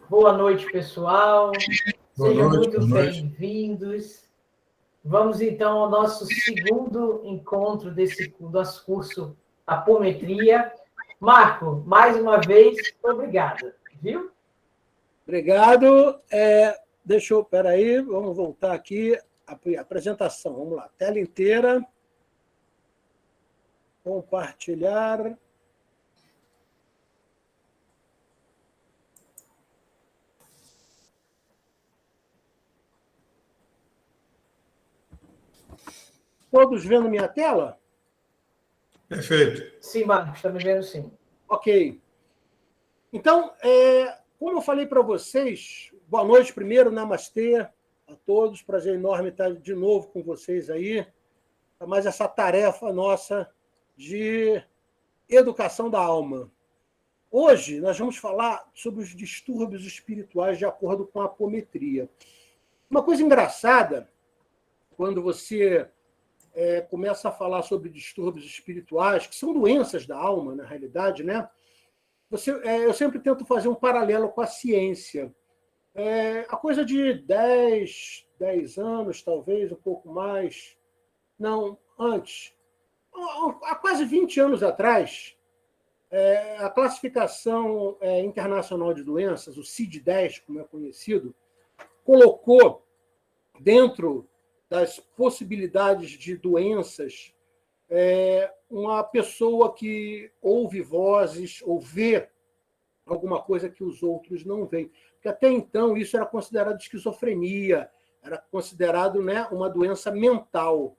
Boa noite, pessoal. Boa Sejam noite, muito boa noite. bem-vindos. Vamos, então, ao nosso segundo encontro desse nosso curso Apometria. Marco, mais uma vez, obrigado, viu? Obrigado. Espera aí, vamos voltar aqui. A apresentação, vamos lá. Tela inteira. Compartilhar. Todos vendo minha tela? Perfeito. Sim, Marco, está me vendo sim. Ok. Então, como eu falei para vocês, boa noite primeiro, namastê a todos. Prazer enorme estar de novo com vocês aí. Mais essa tarefa nossa de educação da alma. Hoje nós vamos falar sobre os distúrbios espirituais de acordo com a apometria. Uma coisa engraçada, quando você começa a falar sobre distúrbios espirituais, que são doenças da alma, na realidade, né? Eu sempre tento fazer um paralelo com a ciência. A coisa de 10 anos, talvez, um pouco mais. Não, antes. Há quase 20 anos atrás, a classificação internacional de doenças, o CID-10, como é conhecido, colocou dentro das possibilidades de doenças uma pessoa que ouve vozes ou vê alguma coisa que os outros não veem. Porque até então isso era considerado esquizofrenia, era considerado, né, uma doença mental.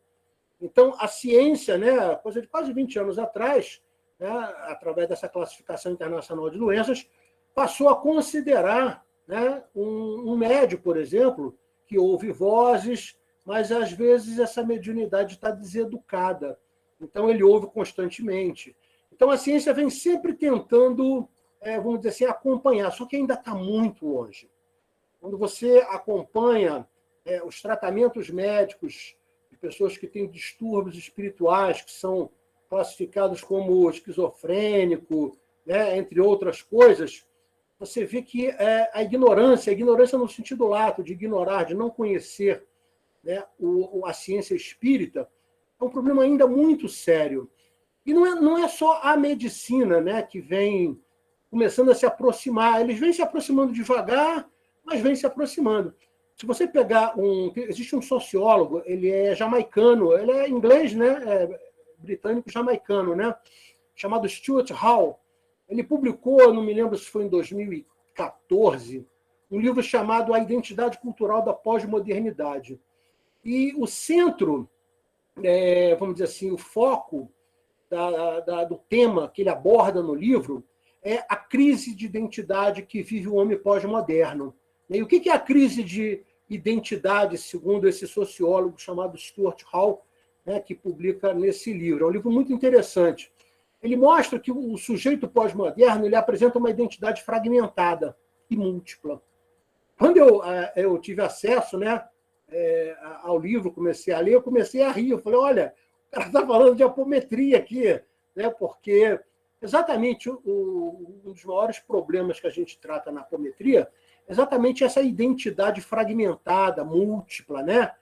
Então, a ciência, né, coisa de quase 20 anos atrás, né, através dessa classificação internacional de doenças, passou a considerar, né, um médium, por exemplo, que ouve vozes, mas às vezes essa mediunidade está deseducada. Então, ele ouve constantemente. Então, a ciência vem sempre tentando, vamos dizer assim, acompanhar, só que ainda está muito longe. Quando você acompanha os tratamentos médicos de pessoas que têm distúrbios espirituais, que são classificados como esquizofrênico, né, entre outras coisas, você vê que a ignorância no sentido lato, de ignorar, de não conhecer, né, a ciência espírita, é um problema ainda muito sério. E não é só a medicina, né, que vem começando a se aproximar. Eles vêm se aproximando devagar, mas vêm se aproximando. Se você pegar existe um sociólogo, ele é jamaicano, ele é inglês, né, britânico-jamaicano, né, chamado Stuart Hall. Ele publicou, não me lembro se foi em 2014, um livro chamado A Identidade Cultural da Pós-Modernidade. E o centro, vamos dizer assim, o foco do tema que ele aborda no livro é a crise de identidade que vive o homem pós-moderno. E o que é a crise de identidade, segundo esse sociólogo chamado Stuart Hall, né, que publica nesse livro? É um livro muito interessante. Ele mostra que o sujeito pós-moderno ele apresenta uma identidade fragmentada e múltipla. Quando eu tive acesso, né, ao livro, comecei a ler, eu comecei a rir. Eu falei, olha, o cara está falando de apometria aqui, né, porque exatamente um dos maiores problemas que a gente trata na apometria é exatamente essa identidade fragmentada, múltipla, né?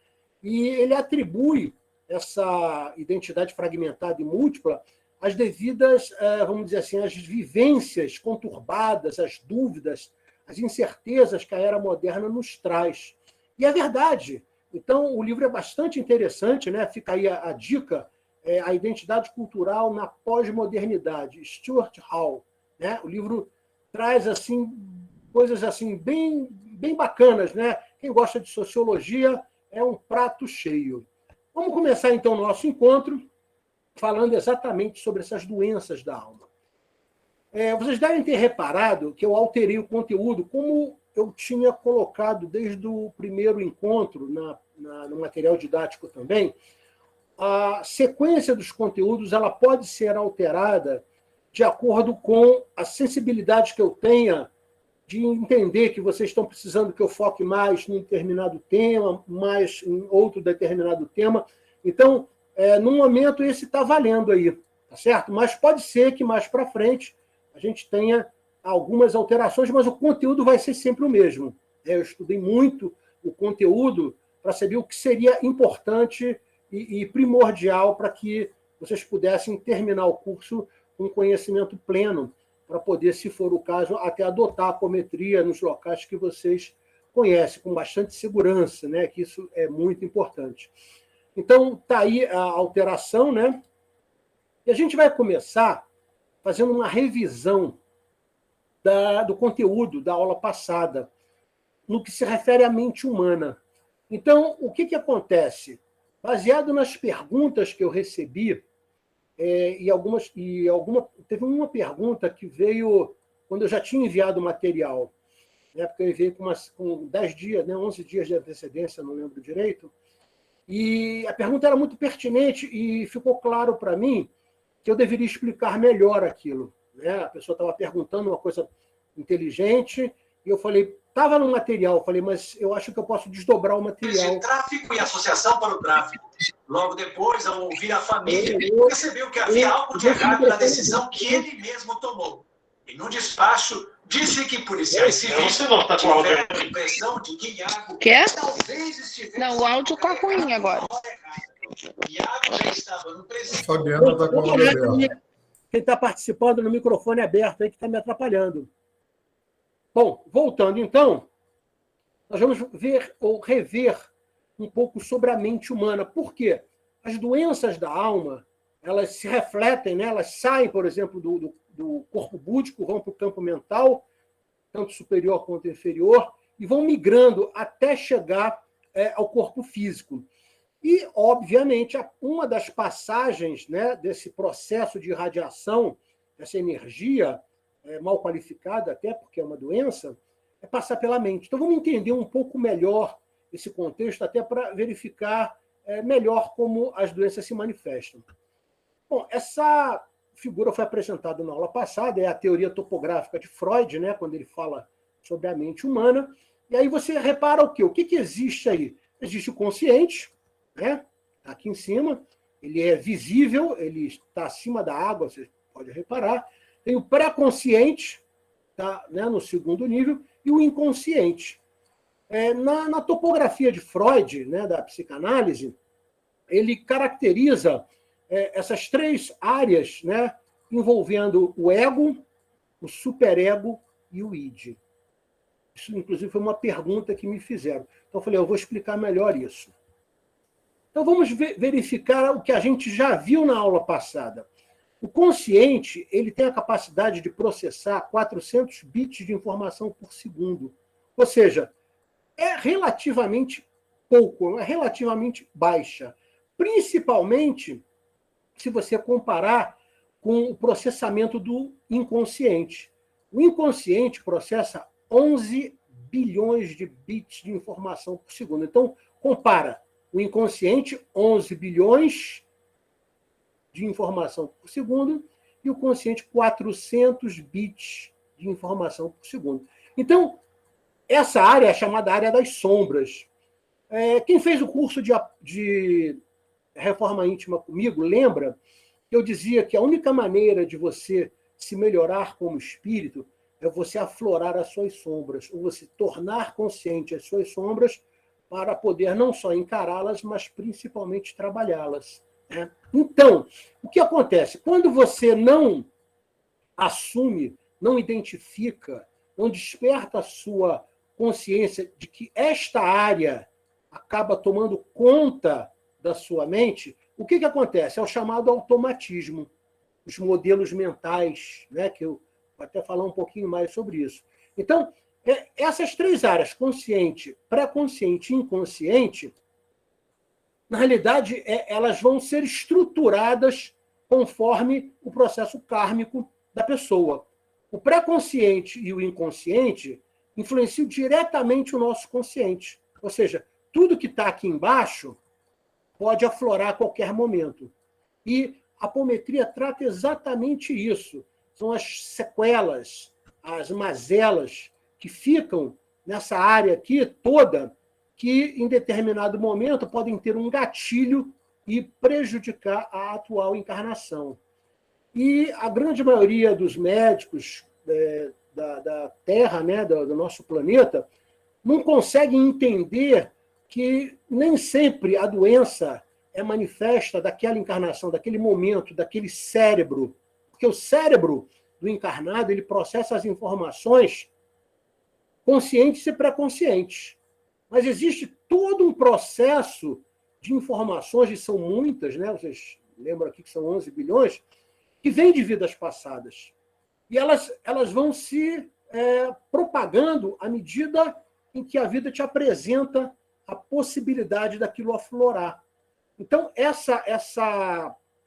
E ele atribui essa identidade fragmentada e múltipla às devidas, vamos dizer assim, às vivências conturbadas, às dúvidas, às incertezas que a era moderna nos traz. E é verdade. Então, o livro é bastante interessante, né? Fica aí a dica, A Identidade Cultural na Pós-Modernidade, Stuart Hall, né? O livro traz assim coisas assim bem bacanas, né? Quem gosta de sociologia é um prato cheio. Vamos começar então o nosso encontro falando exatamente sobre essas doenças da alma. Vocês devem ter reparado que eu alterei o conteúdo, como eu tinha colocado desde o primeiro encontro no material didático também. A sequência dos conteúdos ela pode ser alterada de acordo com a sensibilidade que eu tenha de entender que vocês estão precisando que eu foque mais num determinado tema, mais em outro determinado tema. Então, no momento, esse está valendo aí, tá certo? Mas pode ser que mais para frente a gente tenha algumas alterações, mas o conteúdo vai ser sempre o mesmo. Eu estudei muito o conteúdo para saber o que seria importante e primordial para que vocês pudessem terminar o curso com conhecimento pleno, para poder, se for o caso, até adotar a apometria nos locais que vocês conhecem, com bastante segurança, né? Que isso é muito importante. Então, está aí a alteração, né? E a gente vai começar fazendo uma revisão do conteúdo da aula passada, no que se refere à mente humana. Então, o que acontece? Baseado nas perguntas que eu recebi, teve uma pergunta que veio quando eu já tinha enviado o material, né, porque eu enviei com 10 dias, né, 11 dias de antecedência, não lembro direito, e a pergunta era muito pertinente e ficou claro para mim que eu deveria explicar melhor aquilo. Né? A pessoa estava perguntando uma coisa inteligente e eu falei, estava no material, eu falei, mas eu acho que eu posso desdobrar o material. Tráfico e Associação para o Tráfico. Logo depois, ao ouvir a família, percebeu que havia algo de errado na decisão que ele mesmo tomou. E no despacho, disse que policiais civis tiveram a impressão de que Iago talvez estivesse... Não, o áudio está ruim agora. Iago já estava no presente. Fabiana está com o nome aberto. Quem está participando no microfone aberto aí que está me atrapalhando. Bom, voltando então, nós vamos ver ou rever um pouco sobre a mente humana. Por quê? As doenças da alma, elas se refletem, né? Elas saem, por exemplo, do corpo búdico, vão para o campo mental, tanto superior quanto inferior, e vão migrando até chegar ao corpo físico. E, obviamente, uma das passagens, né, desse processo de irradiação, dessa energia mal qualificada, até porque é uma doença, é passar pela mente. Então, vamos entender um pouco melhor esse contexto, até para verificar melhor como as doenças se manifestam. Bom, essa figura foi apresentada na aula passada, é a teoria topográfica de Freud, né, quando ele fala sobre a mente humana. E aí você repara o quê? O que existe aí? Existe o consciente, né? Aqui em cima, ele é visível, ele está acima da água, você pode reparar. Tem o pré-consciente, tá, né, no segundo nível, e o inconsciente. Na topografia de Freud, né, da psicanálise, ele caracteriza essas três áreas, né, envolvendo o ego, o superego e o id. Isso, inclusive, foi uma pergunta que me fizeram. Então, eu falei, eu vou explicar melhor isso. Então, vamos verificar o que a gente já viu na aula passada. O consciente, ele tem a capacidade de processar 400 bits de informação por segundo. Ou seja, é relativamente pouco, é relativamente baixa. Principalmente se você comparar com o processamento do inconsciente. O inconsciente processa 11 bilhões de bits de informação por segundo. Então, compara o inconsciente, 11 bilhões de informação por segundo, e o consciente, 400 bits de informação por segundo. Então, essa área é chamada área das sombras. Quem fez o curso de reforma íntima comigo, lembra que eu dizia que a única maneira de você se melhorar como espírito é você aflorar as suas sombras, ou você tornar consciente as suas sombras para poder não só encará-las, mas principalmente trabalhá-las. Né? Então, o que acontece? Quando você não assume, não identifica, não desperta a sua consciência de que esta área acaba tomando conta da sua mente, o que acontece? É o chamado automatismo, os modelos mentais, né? Que eu vou até falar um pouquinho mais sobre isso. Então, essas três áreas, consciente, pré-consciente e inconsciente, na realidade, elas vão ser estruturadas conforme o processo kármico da pessoa. O pré-consciente e o inconsciente influenciam diretamente o nosso consciente. Ou seja, tudo que está aqui embaixo pode aflorar a qualquer momento. E a apometria trata exatamente isso. São as sequelas, as mazelas que ficam nessa área aqui toda, que em determinado momento podem ter um gatilho e prejudicar a atual encarnação. E a grande maioria dos médicos da Terra, né, do nosso planeta, não conseguem entender que nem sempre a doença é manifesta daquela encarnação, daquele momento, daquele cérebro. Porque o cérebro do encarnado, ele processa as informações conscientes e pré-conscientes. Mas existe todo um processo de informações, e são muitas, né? Vocês lembram aqui que são 11 bilhões, que vêm de vidas passadas. E elas vão se propagando à medida em que a vida te apresenta a possibilidade daquilo aflorar. Então,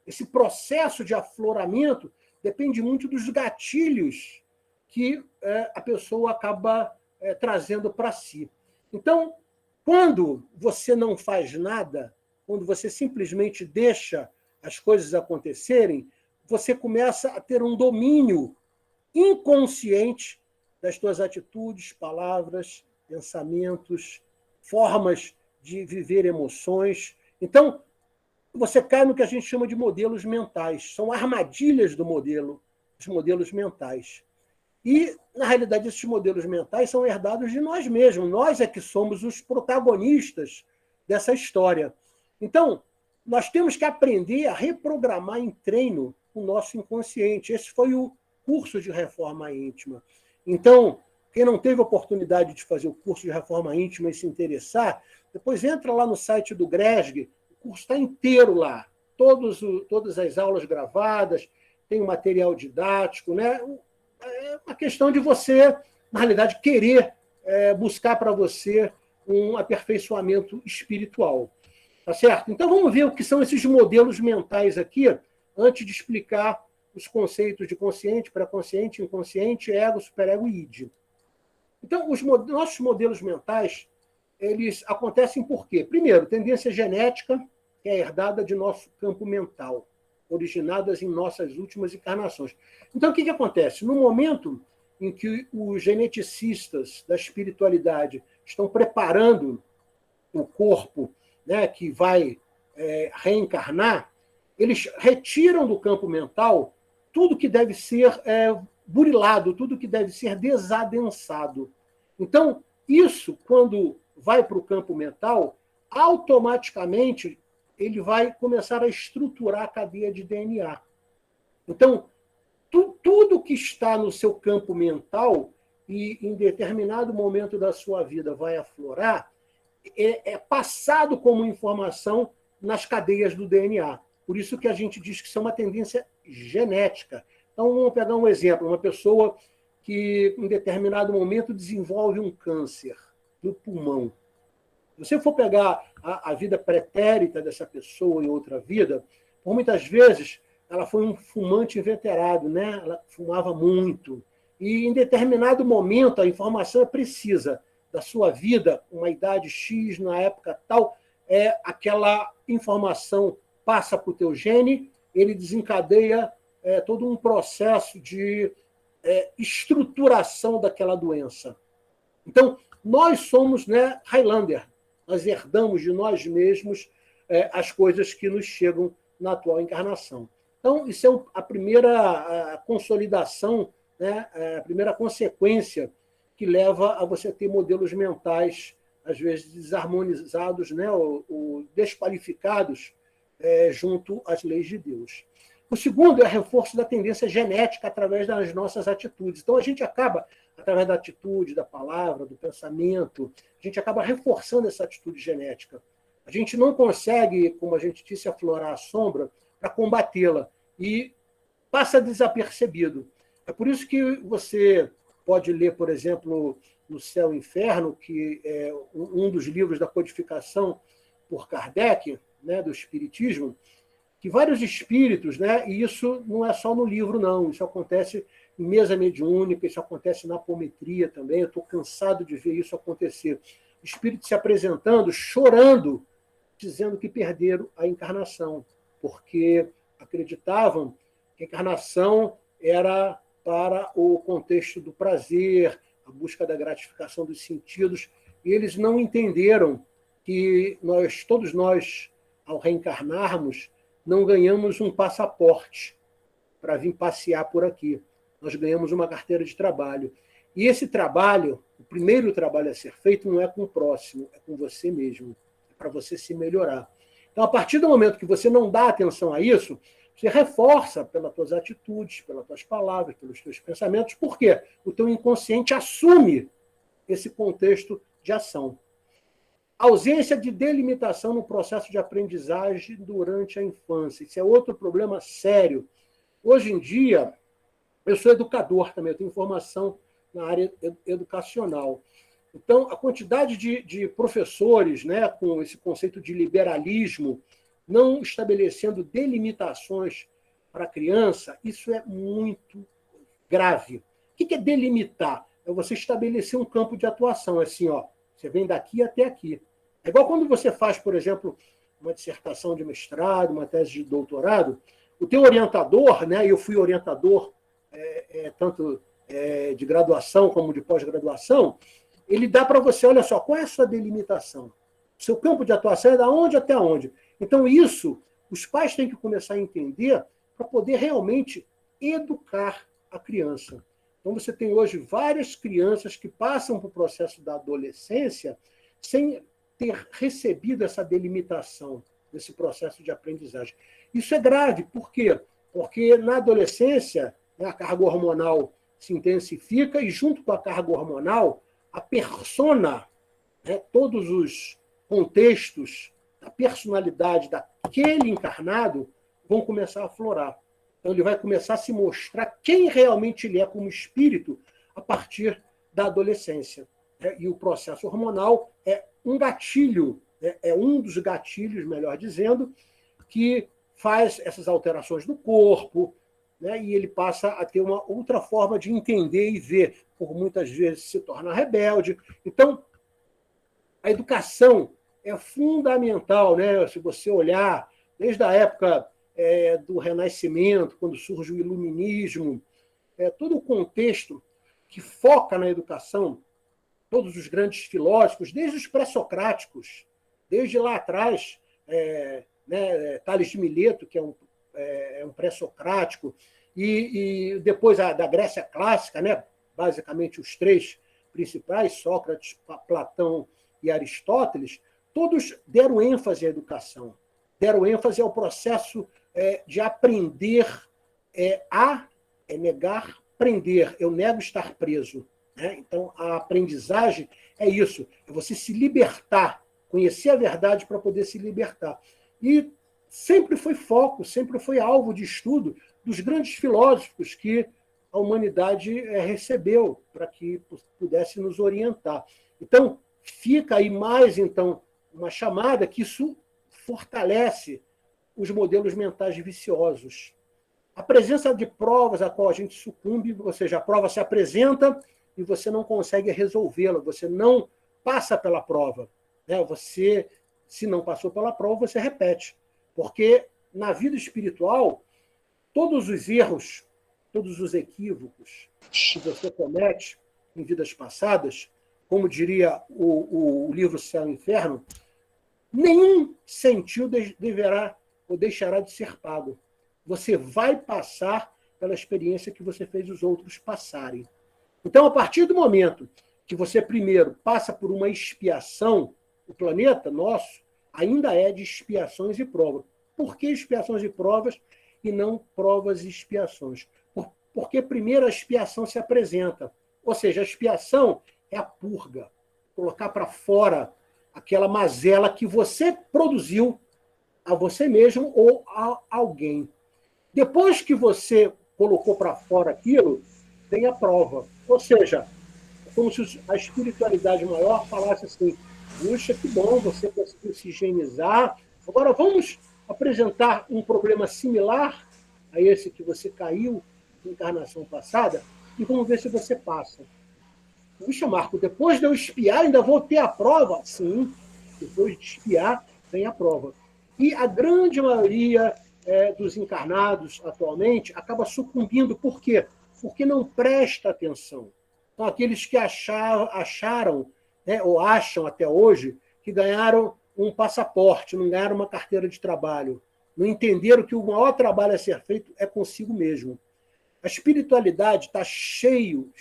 esse processo de afloramento depende muito dos gatilhos que a pessoa acaba trazendo para si. Então, quando você não faz nada, quando você simplesmente deixa as coisas acontecerem, você começa a ter um domínio inconsciente das suas atitudes, palavras, pensamentos, formas de viver emoções. Então, você cai no que a gente chama de modelos mentais. São armadilhas do modelo, os modelos mentais. E, na realidade, esses modelos mentais são herdados de nós mesmos. Nós é que somos os protagonistas dessa história. Então, nós temos que aprender a reprogramar em treino o nosso inconsciente. Esse foi o curso de reforma íntima. Então, quem não teve oportunidade de fazer o curso de reforma íntima e se interessar, depois entra lá no site do Gresg, o curso está inteiro lá. Todas as aulas gravadas, tem um material didático, né? É uma questão de você, na realidade, querer buscar para você um aperfeiçoamento espiritual. Tá certo? Então, vamos ver o que são esses modelos mentais aqui, antes de explicar os conceitos de consciente, pré-consciente, inconsciente, ego, superego e id. Então, os nossos modelos mentais, eles acontecem por quê? Primeiro, tendência genética, que é herdada de nosso campo mental, originadas em nossas últimas encarnações. Então, o que acontece? No momento em que os geneticistas da espiritualidade estão preparando o corpo, né, que vai reencarnar, eles retiram do campo mental tudo que deve ser burilado, tudo que deve ser desadensado. Então, isso, quando vai para o campo mental, automaticamente ele vai começar a estruturar a cadeia de DNA. Então, tudo que está no seu campo mental e em determinado momento da sua vida vai aflorar, é passado como informação nas cadeias do DNA. Por isso que a gente diz que isso é uma tendência genética. Então, vamos pegar um exemplo, uma pessoa que em determinado momento desenvolve um câncer no pulmão. Se você for pegar a vida pretérita dessa pessoa em outra vida, por muitas vezes ela foi um fumante inveterado, né? Ela fumava muito. E em determinado momento a informação é precisa da sua vida, uma idade X, na época tal, aquela informação passa para o teu gene, ele desencadeia todo um processo de estruturação daquela doença. Então, nós somos, né, Highlander, nós herdamos de nós mesmos as coisas que nos chegam na atual encarnação. Então, isso é a primeira consolidação, né, a primeira consequência que leva a você ter modelos mentais, às vezes desarmonizados, né, ou desqualificados junto às leis de Deus. O segundo é o reforço da tendência genética através das nossas atitudes. Então, a gente acaba, através da atitude, da palavra, do pensamento, a gente acaba reforçando essa atitude genética. A gente não consegue, como a gente disse, aflorar a sombra para combatê-la e passa desapercebido. É por isso que você pode ler, por exemplo, No Céu e Inferno, que é um dos livros da codificação por Kardec, né, do Espiritismo, que vários espíritos, né, e isso não é só no livro, não, isso acontece em mesa mediúnica, isso acontece na apometria também, eu estou cansado de ver isso acontecer. Espíritos se apresentando, chorando, dizendo que perderam a encarnação, porque acreditavam que a encarnação era para o contexto do prazer, a busca da gratificação dos sentidos, e eles não entenderam que todos nós, ao reencarnarmos, não ganhamos um passaporte para vir passear por aqui. nós ganhamos uma carteira de trabalho. E esse trabalho, o primeiro trabalho a ser feito, não é com o próximo, é com você mesmo, é para você se melhorar. Então, a partir do momento que você não dá atenção a isso, você reforça pelas tuas atitudes, pelas tuas palavras, pelos teus pensamentos. Por quê? O teu inconsciente assume esse contexto de ação. Ausência de delimitação no processo de aprendizagem durante a infância. Isso é outro problema sério. Hoje em dia, eu sou educador também, eu tenho formação na área educacional. Então, a quantidade de professores, né, com esse conceito de liberalismo, não estabelecendo delimitações para a criança, isso é muito grave. O que é delimitar? É você estabelecer um campo de atuação. É assim, ó, você vem daqui até aqui. É igual quando você faz, por exemplo, uma dissertação de mestrado, uma tese de doutorado, o teu orientador, né, eu fui orientador tanto de graduação como de pós-graduação, ele dá para você, olha só, qual é a sua delimitação? O seu campo de atuação é da onde até onde? Então, isso, os pais têm que começar a entender para poder realmente educar a criança. Então, você tem hoje várias crianças que passam para o processo da adolescência sem ter recebido essa delimitação desse processo de aprendizagem. Isso é grave, por quê? Porque na adolescência, né, a carga hormonal se intensifica e, junto com a carga hormonal, a persona, né, todos os contextos, a personalidade daquele encarnado vão começar a aflorar. Então, ele vai começar a se mostrar quem realmente ele é como espírito a partir da adolescência. E o processo hormonal é um gatilho, é um dos gatilhos, melhor dizendo, que faz essas alterações no corpo, né, e ele passa a ter uma outra forma de entender e ver, por muitas vezes se torna rebelde. Então, a educação é fundamental, né? Se você olhar desde a época do Renascimento, quando surge o Iluminismo, todo o contexto que foca na educação, todos os grandes filósofos, desde os pré-socráticos, desde lá atrás, né, Tales de Mileto, que é um pré-socrático, e depois da Grécia clássica, né, basicamente os três principais, Sócrates, Platão e Aristóteles, todos deram ênfase à educação, deram ênfase ao processo de aprender negar, prender. Eu nego estar preso. Né? Então, a aprendizagem é isso, é você se libertar, conhecer a verdade para poder se libertar. E sempre foi foco, sempre foi alvo de estudo dos grandes filósofos que a humanidade recebeu para que pudesse nos orientar. Então, fica aí mais então uma chamada que isso fortalece os modelos mentais viciosos. A presença de provas a qual a gente sucumbe, ou seja, a prova se apresenta e você não consegue resolvê-la, você não passa pela prova. Né? Você, se não passou pela prova, você repete. Porque na vida espiritual, todos os erros, todos os equívocos que você comete em vidas passadas, como diria o livro Céu e Inferno, nenhum centil deverá ou deixará de ser pago. Você vai passar pela experiência que você fez os outros passarem. Então, a partir do momento que você primeiro passa por uma expiação, o planeta nosso ainda é de expiações e provas. Por que expiações e provas e não provas e expiações? Porque primeiro a expiação se apresenta. Ou seja, a expiação é a purga. Colocar para fora aquela mazela que você produziu a você mesmo ou a alguém. Depois que você colocou para fora aquilo, tem a prova. Ou seja, é como se a espiritualidade maior falasse assim, puxa, que bom, você conseguiu se higienizar. Agora vamos apresentar um problema similar a esse que você caiu na encarnação passada e vamos ver se você passa. Puxa, Marco, depois de eu espiar, ainda vou ter a prova? Sim, depois de espiar, tem a prova. E a grande maioria dos encarnados atualmente acaba sucumbindo. Por quê? Porque não presta atenção. Então, aqueles que acharam, né, ou acham até hoje, que ganharam um passaporte, não ganharam uma carteira de trabalho, não entenderam que o maior trabalho a ser feito é consigo mesmo. A espiritualidade está cheio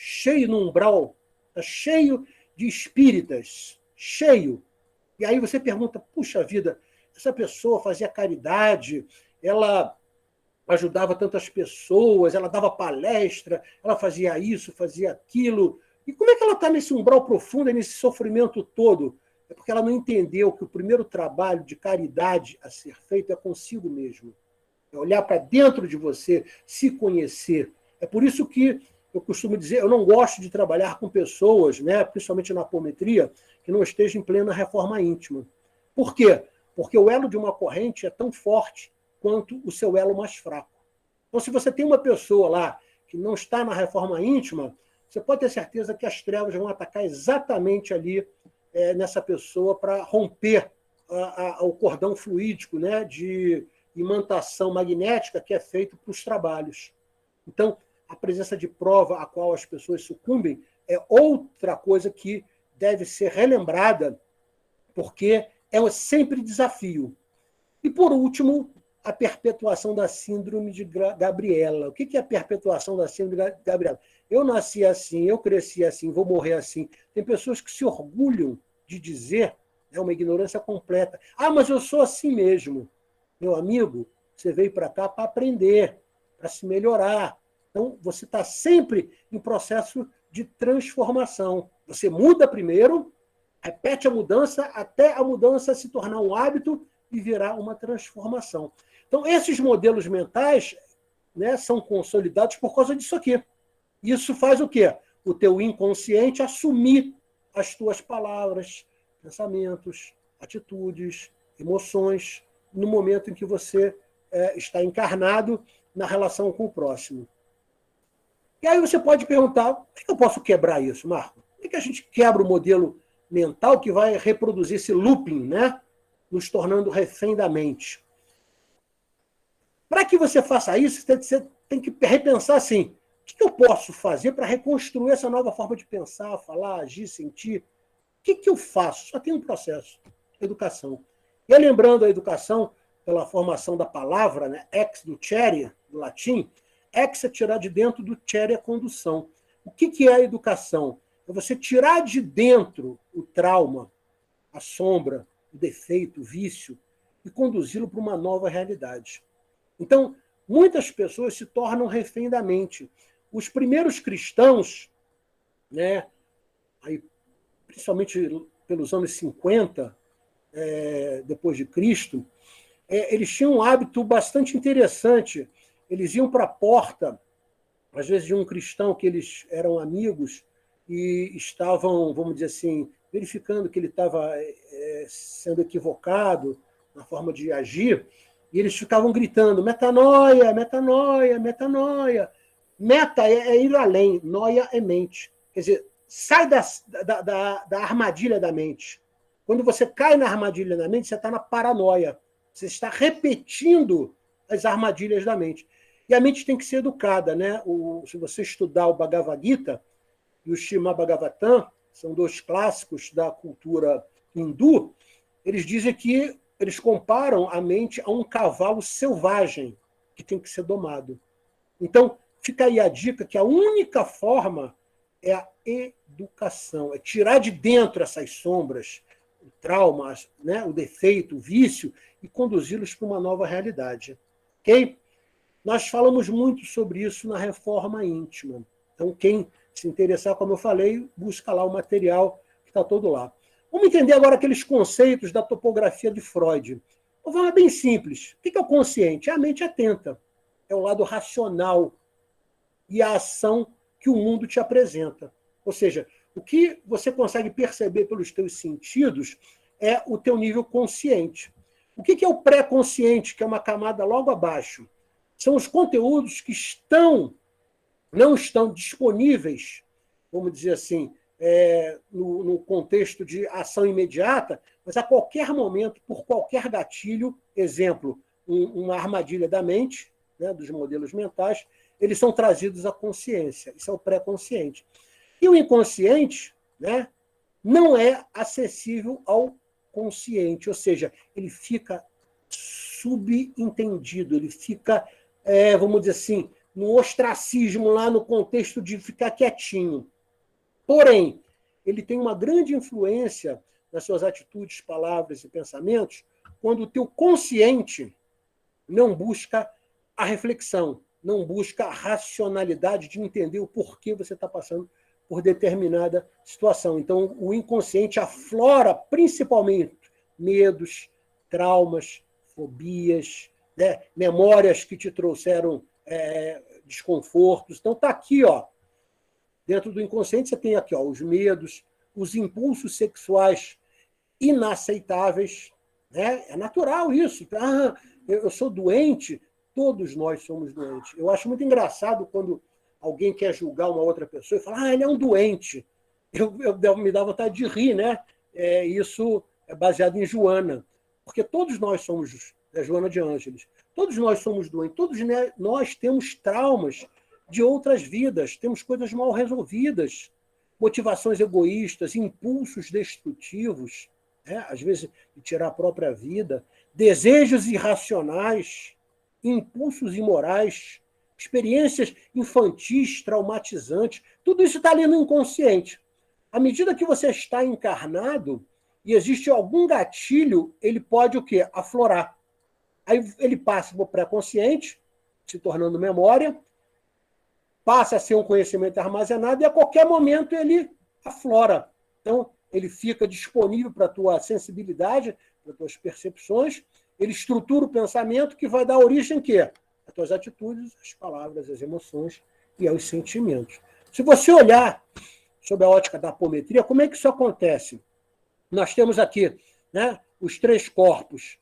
no umbral, está cheio de espíritas, cheio. E aí você pergunta, puxa vida, essa pessoa fazia caridade, ela ajudava tantas pessoas, ela dava palestra, ela fazia isso, fazia aquilo. E como é que ela está nesse umbral profundo, nesse sofrimento todo? É porque ela não entendeu que o primeiro trabalho de caridade a ser feito é consigo mesmo. É olhar para dentro de você, se conhecer. É por isso que eu costumo dizer, eu não gosto de trabalhar com pessoas, né, principalmente na apometria, que não estejam em plena reforma íntima. Por quê? Porque o elo de uma corrente é tão forte quanto o seu elo mais fraco. Então, se você tem uma pessoa lá que não está na reforma íntima, você pode ter certeza que as trevas vão atacar exatamente ali nessa pessoa para romper o cordão fluídico, né, de imantação magnética que é feito para os trabalhos. Então, a presença de prova a qual as pessoas sucumbem é outra coisa que deve ser relembrada, porque é sempre desafio. E, por último, a perpetuação da síndrome de Gabriela. O que é a perpetuação da síndrome de Gabriela? Eu nasci assim, eu cresci assim, vou morrer assim. Tem pessoas que se orgulham de dizer, é uma ignorância completa. Ah, mas eu sou assim mesmo. Meu amigo, você veio para cá para aprender, para se melhorar. Então, você está sempre em processo de transformação. Você muda primeiro, repete a mudança, até a mudança se tornar um hábito e virar uma transformação. Então, esses modelos mentais, né, são consolidados por causa disso aqui. Isso faz o quê? O teu inconsciente assumir as tuas palavras, pensamentos, atitudes, emoções, no momento em que você está encarnado na relação com o próximo. E aí você pode perguntar, como é que eu posso quebrar isso, Marco? Como é que a gente quebra o modelo mental que vai reproduzir esse looping, né? Nos tornando refém da mente? Para que você faça isso, você tem que repensar assim, o que eu posso fazer para reconstruir essa nova forma de pensar, falar, agir, sentir? O que eu faço? Só tem um processo, educação. E lembrando a educação pela formação da palavra, né? Ex do cere, do latim, ex é tirar de dentro, do cere é condução. O que é a educação? É você tirar de dentro o trauma, a sombra, o defeito, o vício, e conduzi-lo para uma nova realidade. Então, muitas pessoas se tornam refém da mente. Os primeiros cristãos, né, aí, principalmente pelos anos 50, depois de Cristo, eles tinham um hábito bastante interessante. Eles iam para a porta, às vezes de um cristão que eles eram amigos e estavam, vamos dizer assim, verificando que ele estava sendo equivocado na forma de agir, e eles ficavam gritando, metanoia, metanoia, metanoia. Meta é ir além, noia é mente. Quer dizer, sai da armadilha da mente. Quando você cai na armadilha da mente, você está na paranoia. Você está repetindo as armadilhas da mente. E a mente tem que ser educada, né? Se você estudar o Bhagavad Gita e o Srimad Bhagavatam, são dois clássicos da cultura hindu, eles dizem que eles comparam a mente a um cavalo selvagem que tem que ser domado. Então, fica aí a dica que a única forma é a educação, é tirar de dentro essas sombras, o trauma, né, o defeito, o vício, e conduzi-los para uma nova realidade. Ok? Nós falamos muito sobre isso na reforma íntima. Então, quem se interessar, como eu falei, busca lá o material que está todo lá. Vamos entender agora aqueles conceitos da topografia de Freud. Uma forma bem simples. O que é o consciente? É a mente atenta. É o lado racional e a ação que o mundo te apresenta. Ou seja, o que você consegue perceber pelos teus sentidos é o teu nível consciente. O que é o pré-consciente, que é uma camada logo abaixo? São os conteúdos que não estão disponíveis, vamos dizer assim, no contexto de ação imediata, mas a qualquer momento, por qualquer gatilho, exemplo, uma armadilha da mente, né, dos modelos mentais, eles são trazidos à consciência. Isso é o pré-consciente. E o inconsciente, né, não é acessível ao consciente, ou seja, ele fica subentendido, ele fica, vamos dizer assim, no ostracismo, lá no contexto de ficar quietinho. Porém, ele tem uma grande influência nas suas atitudes, palavras e pensamentos quando o teu consciente não busca a reflexão, não busca a racionalidade de entender o porquê você está passando por determinada situação. Então, o inconsciente aflora principalmente medos, traumas, fobias, né? Memórias que te trouxeram desconfortos. Então, está aqui, ó, dentro do inconsciente, você tem aqui, ó, os medos, os impulsos sexuais inaceitáveis. Né? É natural isso. Ah, eu sou doente. Todos nós somos doentes. Eu acho muito engraçado quando alguém quer julgar uma outra pessoa e fala, ele é um doente. Eu me dá vontade de rir, né? Isso é baseado em Joana. Porque todos nós somos, Joana de Ângeles, todos nós somos doentes, todos nós temos traumas de outras vidas, temos coisas mal resolvidas, motivações egoístas, impulsos destrutivos, né? Às vezes de tirar a própria vida, desejos irracionais, impulsos imorais, experiências infantis, traumatizantes, tudo isso está ali no inconsciente. À medida que você está encarnado e existe algum gatilho, ele pode o quê? Aflorar. Aí ele passa para o pré-consciente, se tornando memória, passa a ser um conhecimento armazenado e a qualquer momento ele aflora. Então, ele fica disponível para a tua sensibilidade, para as tuas percepções, ele estrutura o pensamento que vai dar origem a quê? As tuas atitudes, as palavras, as emoções e aos sentimentos. Se você olhar sob a ótica da apometria, como é que isso acontece? Nós temos aqui, né, os 3 corpos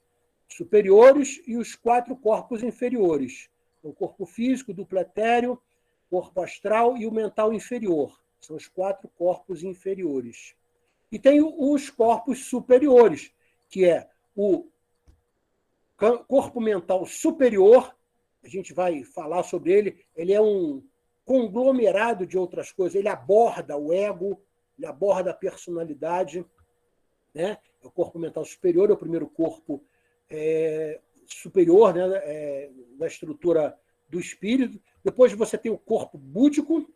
superiores e os 4 corpos inferiores. O corpo físico, duplo etéreo, corpo astral e o mental inferior. São os 4 corpos inferiores. E tem os corpos superiores, que é o corpo mental superior, a gente vai falar sobre ele, ele é um conglomerado de outras coisas, ele aborda o ego, ele aborda a personalidade, né? O corpo mental superior é o primeiro corpo superior, né? Da estrutura do espírito. Depois você tem o corpo búdico,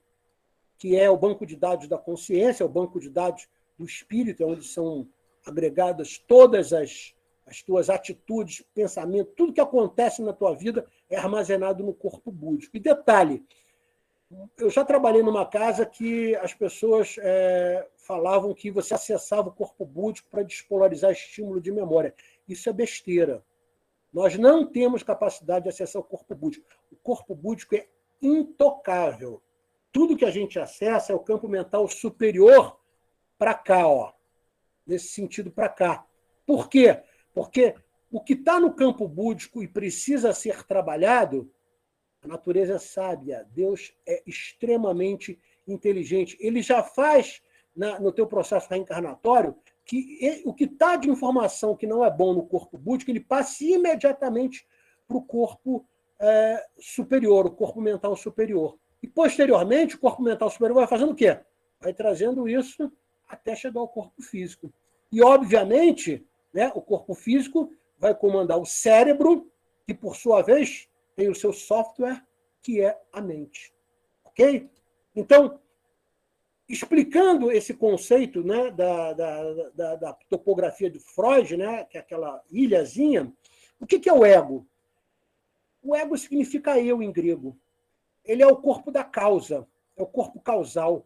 que é o banco de dados da consciência, é o banco de dados do espírito, onde são agregadas todas as tuas atitudes, pensamentos, tudo que acontece na tua vida é armazenado no corpo búdico. E detalhe, eu já trabalhei numa casa que as pessoas falavam que você acessava o corpo búdico para despolarizar estímulo de memória. Isso é besteira. Nós não temos capacidade de acessar o corpo búdico. O corpo búdico é intocável. Tudo que a gente acessa é o campo mental superior para cá, ó, nesse sentido para cá. Por quê? Porque o que está no campo búdico e precisa ser trabalhado, a natureza é sábia, Deus é extremamente inteligente. Ele já faz, no teu processo reencarnatório, que o que está de informação que não é bom no corpo búdico, ele passe imediatamente para o corpo superior, o corpo mental superior. E, posteriormente, o corpo mental superior vai fazendo o quê? Vai trazendo isso até chegar ao corpo físico. E, obviamente, né, o corpo físico vai comandar o cérebro, que, por sua vez, tem o seu software, que é a mente. Ok? Então, explicando esse conceito, né, da topografia de Freud, né, que é aquela ilhazinha, o que é o ego? O ego significa eu em grego. Ele é o corpo da causa, é o corpo causal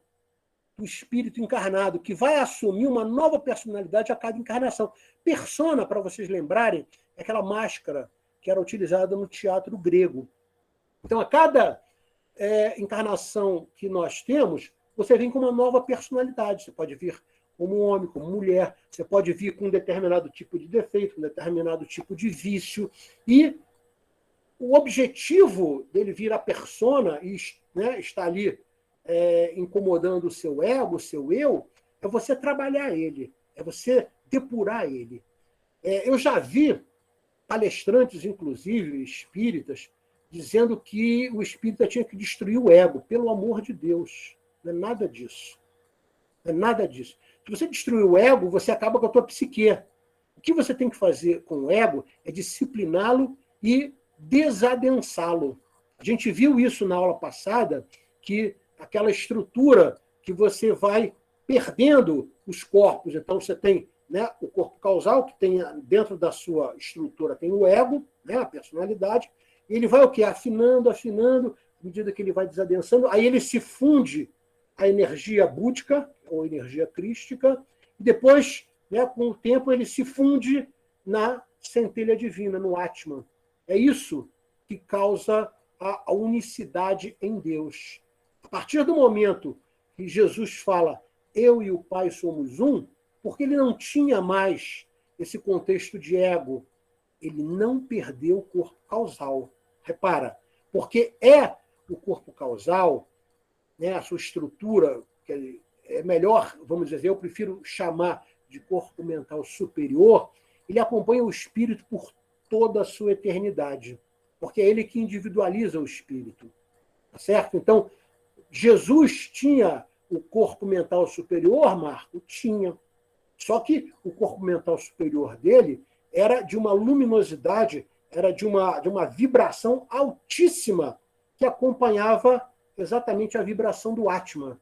do espírito encarnado, que vai assumir uma nova personalidade a cada encarnação. Persona, para vocês lembrarem, é aquela máscara que era utilizada no teatro grego. Então, a cada encarnação que nós temos, você vem com uma nova personalidade. Você pode vir como homem, como mulher, você pode vir com um determinado tipo de defeito, um determinado tipo de vício. E o objetivo dele vir a persona e, né, estar ali incomodando o seu ego, o seu eu, é você trabalhar ele, é você depurar ele. Eu já vi palestrantes, inclusive espíritas, dizendo que o espírita tinha que destruir o ego, pelo amor de Deus. Não é nada disso. Não é nada disso. Se você destruir o ego, você acaba com a tua psique. O que você tem que fazer com o ego é discipliná-lo e desadensá-lo. A gente viu isso na aula passada, que aquela estrutura que você vai perdendo os corpos. Então, você tem, né, o corpo causal, que tem dentro da sua estrutura, tem o ego, né, a personalidade, e ele vai o quê? Afinando, afinando, à medida que ele vai desadensando, aí ele se funde a energia búdica, ou energia crística, e depois, né, com o tempo, ele se funde na centelha divina, no Atman. É isso que causa a unicidade em Deus. A partir do momento que Jesus fala, eu e o Pai somos um, porque ele não tinha mais esse contexto de ego, ele não perdeu o corpo causal. Repara, porque é o corpo causal, né, a sua estrutura, que é melhor, vamos dizer, eu prefiro chamar de corpo mental superior, ele acompanha o espírito por toda a sua eternidade, porque é ele que individualiza o espírito. Tá certo? Então, Jesus tinha o corpo mental superior, Marco? Tinha. Só que o corpo mental superior dele era de uma luminosidade, era de uma vibração altíssima que acompanhava exatamente a vibração do Atman,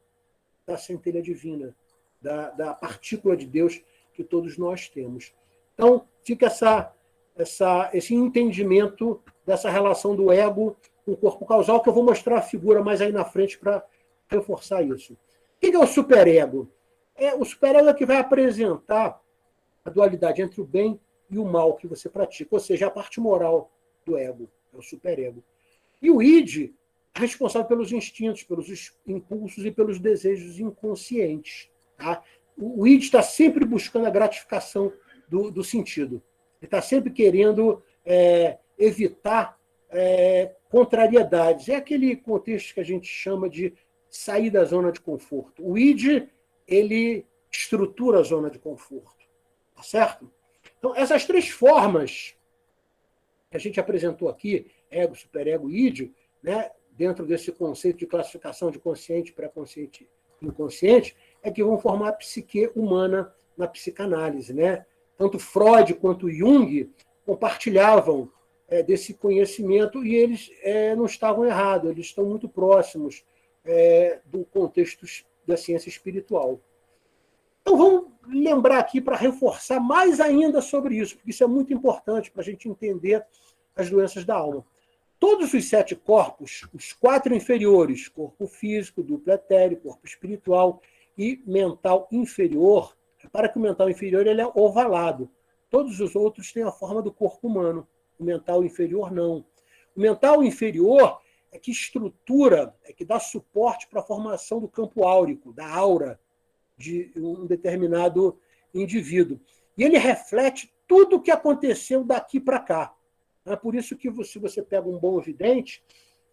da centelha divina, da partícula de Deus que todos nós temos. Então, fica esse entendimento dessa relação do ego com o corpo causal, que eu vou mostrar a figura mais aí na frente para reforçar isso. O que é o superego? O superego é que vai apresentar a dualidade entre o bem e o mal que você pratica, ou seja, a parte moral do ego, é o superego. E o id é responsável pelos instintos, pelos impulsos e pelos desejos inconscientes. Tá? O id está sempre buscando a gratificação do sentido. Ele está sempre querendo evitar contrariedades. É aquele contexto que a gente chama de sair da zona de conforto. O id, ele estrutura a zona de conforto. Tá certo? Então, essas três formas que a gente apresentou aqui, ego, superego e id, né, dentro desse conceito de classificação de consciente, pré-consciente e inconsciente, é que vão formar a psique humana na psicanálise. Né? Tanto Freud quanto Jung compartilhavam desse conhecimento e eles não estavam errados, eles estão muito próximos do contexto da ciência espiritual. Então, vamos lembrar aqui para reforçar mais ainda sobre isso, porque isso é muito importante para a gente entender as doenças da alma. Todos os 7 corpos, os 4 inferiores, corpo físico, duplo etéreo, corpo espiritual e mental inferior, repara que o mental inferior ele é ovalado. Todos os outros têm a forma do corpo humano. O mental inferior, não. O mental inferior é que estrutura, é que dá suporte para a formação do campo áurico, da aura de um determinado indivíduo. E ele reflete tudo o que aconteceu daqui para cá. É por isso que se você pega um bom vidente,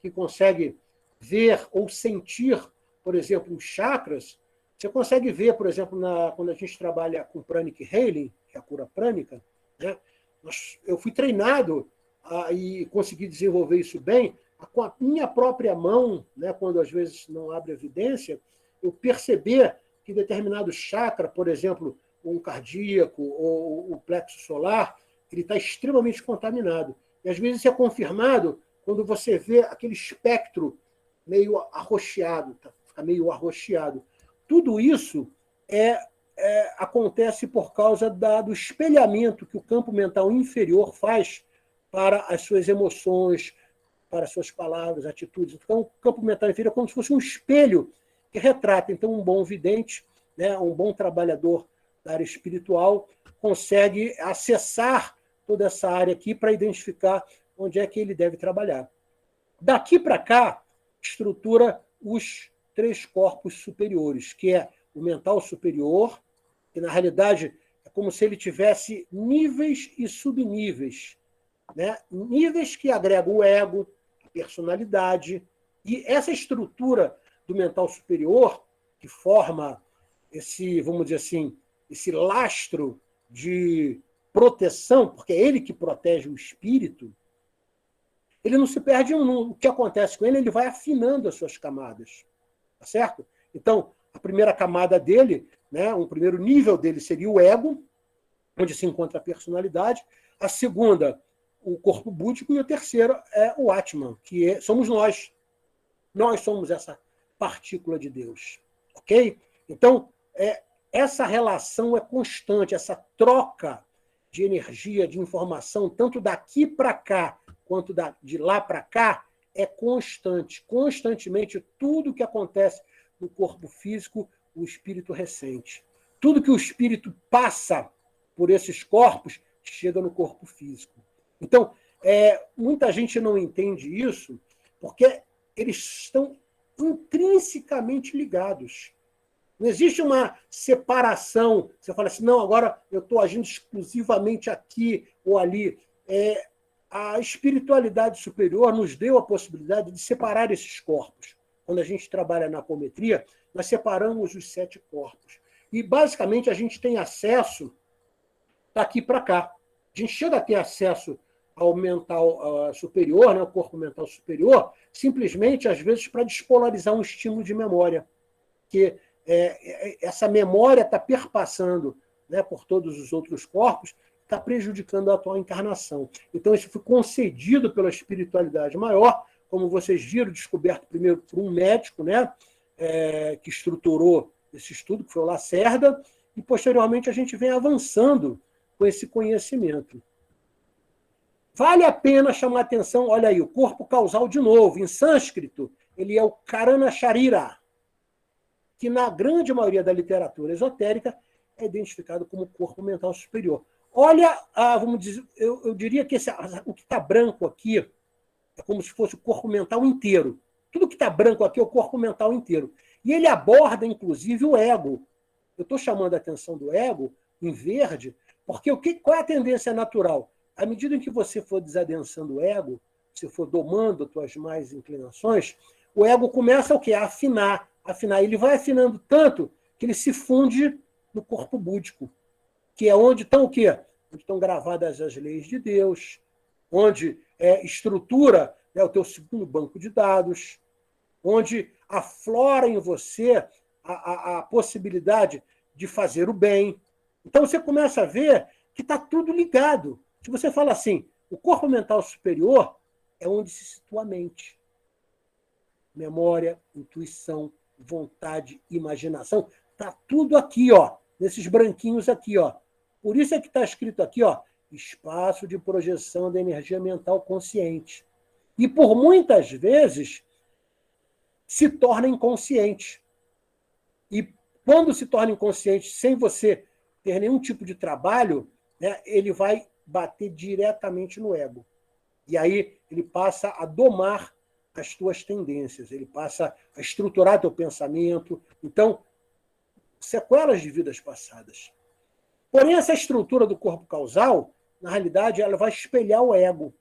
que consegue ver ou sentir, por exemplo, os chakras, você consegue ver, por exemplo, quando a gente trabalha com pranic healing, que é a cura prânica, né? Eu fui treinado e consegui desenvolver isso bem, com a minha própria mão, né, quando às vezes não abre evidência, eu perceber que determinado chakra, por exemplo, um cardíaco ou o plexo solar, ele está extremamente contaminado. E às vezes isso é confirmado quando você vê aquele espectro meio arroxeado, fica meio arroxeado. Tudo isso acontece por causa do espelhamento que o campo mental inferior faz para as suas emoções, para as suas palavras, atitudes. Então, o campo mental inferior é como se fosse um espelho que retrata. Então, um bom vidente, né, um bom trabalhador da área espiritual, consegue acessar toda essa área aqui para identificar onde é que ele deve trabalhar. Daqui para cá, estrutura os 3 corpos superiores, que é o mental superior, que na realidade é como se ele tivesse níveis e subníveis. Né? Níveis que agregam o ego, a personalidade, e essa estrutura do mental superior, que forma esse, vamos dizer assim, esse lastro de proteção, porque é ele que protege o espírito, ele não se perde o que acontece com ele, ele vai afinando as suas camadas. Tá certo? Então, a primeira camada dele, né, o primeiro nível dele seria o ego, onde se encontra a personalidade. A segunda, o corpo búdico, e o terceiro é o Atman, somos nós. Nós somos essa partícula de Deus. Ok? Então, essa relação é constante, essa troca de energia, de informação, tanto daqui para cá, quanto de lá para cá, é constante. Constantemente, tudo que acontece no corpo físico, o espírito ressente. Tudo que o espírito passa por esses corpos, chega no corpo físico. Então, muita gente não entende isso, porque eles estão intrinsecamente ligados. Não existe uma separação. Você fala assim, não, agora eu estou agindo exclusivamente aqui ou ali. A espiritualidade superior nos deu a possibilidade de separar esses corpos. Quando a gente trabalha na apometria, nós separamos os 7 corpos. E, basicamente, a gente tem acesso daqui para cá. A gente chega a ter acesso ao mental superior, né, ao corpo mental superior, simplesmente, às vezes, para despolarizar um estímulo de memória. Que essa memória está perpassando, né, por todos os outros corpos, está prejudicando a atual encarnação. Então, isso foi concedido pela espiritualidade maior, como vocês viram, descoberto primeiro por um médico, né, que estruturou esse estudo, que foi o Lacerda, e, posteriormente, a gente vem avançando com esse conhecimento. Vale a pena chamar a atenção, olha aí, o corpo causal de novo, em sânscrito, ele é o Karana Sharira, que na grande maioria da literatura esotérica é identificado como corpo mental superior. Olha, vamos dizer, eu diria que o que está branco aqui é como se fosse o corpo mental inteiro. Tudo que está branco aqui é o corpo mental inteiro. E ele aborda, inclusive, o ego. Eu estou chamando a atenção do ego em verde, porque qual é a tendência natural? À medida em que você for desadensando o ego, você for domando as suas más inclinações, o ego começa o quê? A afinar. Ele vai afinando tanto que ele se funde no corpo búdico, que é onde estão o quê? Onde estão gravadas as leis de Deus, onde estrutura o teu segundo banco de dados, onde aflora em você a possibilidade de fazer o bem. Então você começa a ver que está tudo ligado. Se você fala assim, o corpo mental superior é onde se situa a mente. Memória, intuição, vontade, imaginação, está tudo aqui, ó, nesses branquinhos aqui, ó. Por isso é que está escrito aqui, ó, espaço de projeção da energia mental consciente. E por muitas vezes se torna inconsciente. E quando se torna inconsciente sem você ter nenhum tipo de trabalho, né, ele vai bater diretamente no ego. E aí ele passa a domar as tuas tendências, ele passa a estruturar teu pensamento. Então, sequelas de vidas passadas. Porém, essa estrutura do corpo causal, na realidade, ela vai espelhar o ego.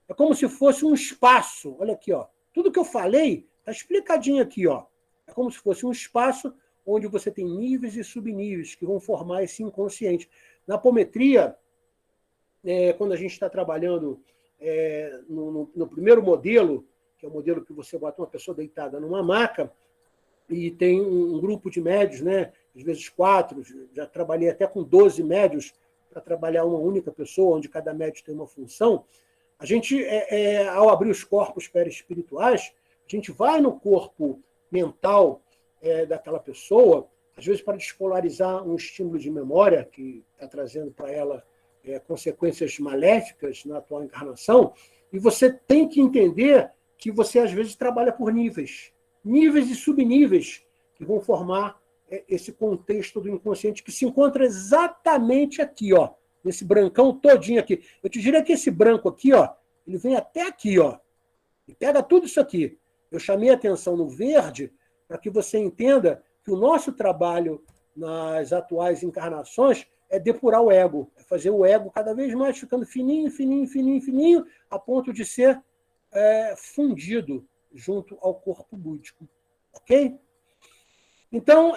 É como se fosse um espaço. Olha aqui, ó. Tudo que eu falei está explicadinho aqui, ó. É como se fosse um espaço onde você tem níveis e subníveis que vão formar esse inconsciente. Na apometria, quando a gente está trabalhando no primeiro modelo, que é o modelo que você bota uma pessoa deitada numa maca, e tem um grupo de médios, né? Às vezes 4, já trabalhei até com 12 médios para trabalhar uma única pessoa, onde cada médio tem uma função. A gente, ao abrir os corpos perispirituais, a gente vai no corpo mental daquela pessoa, às vezes para despolarizar um estímulo de memória que está trazendo para ela consequências maléficas na atual encarnação, e você tem que entender que você, às vezes, trabalha por níveis e subníveis que vão formar esse contexto do inconsciente que se encontra exatamente aqui, ó, nesse brancão todinho aqui. Eu te diria que esse branco aqui, ó, ele vem até aqui, ó, e pega tudo isso aqui. Eu chamei a atenção no verde para que você entenda que o nosso trabalho nas atuais encarnações é depurar o ego, é fazer o ego cada vez mais ficando fininho, fininho, fininho, fininho, a ponto de ser fundido junto ao corpo búdico. Ok? Então,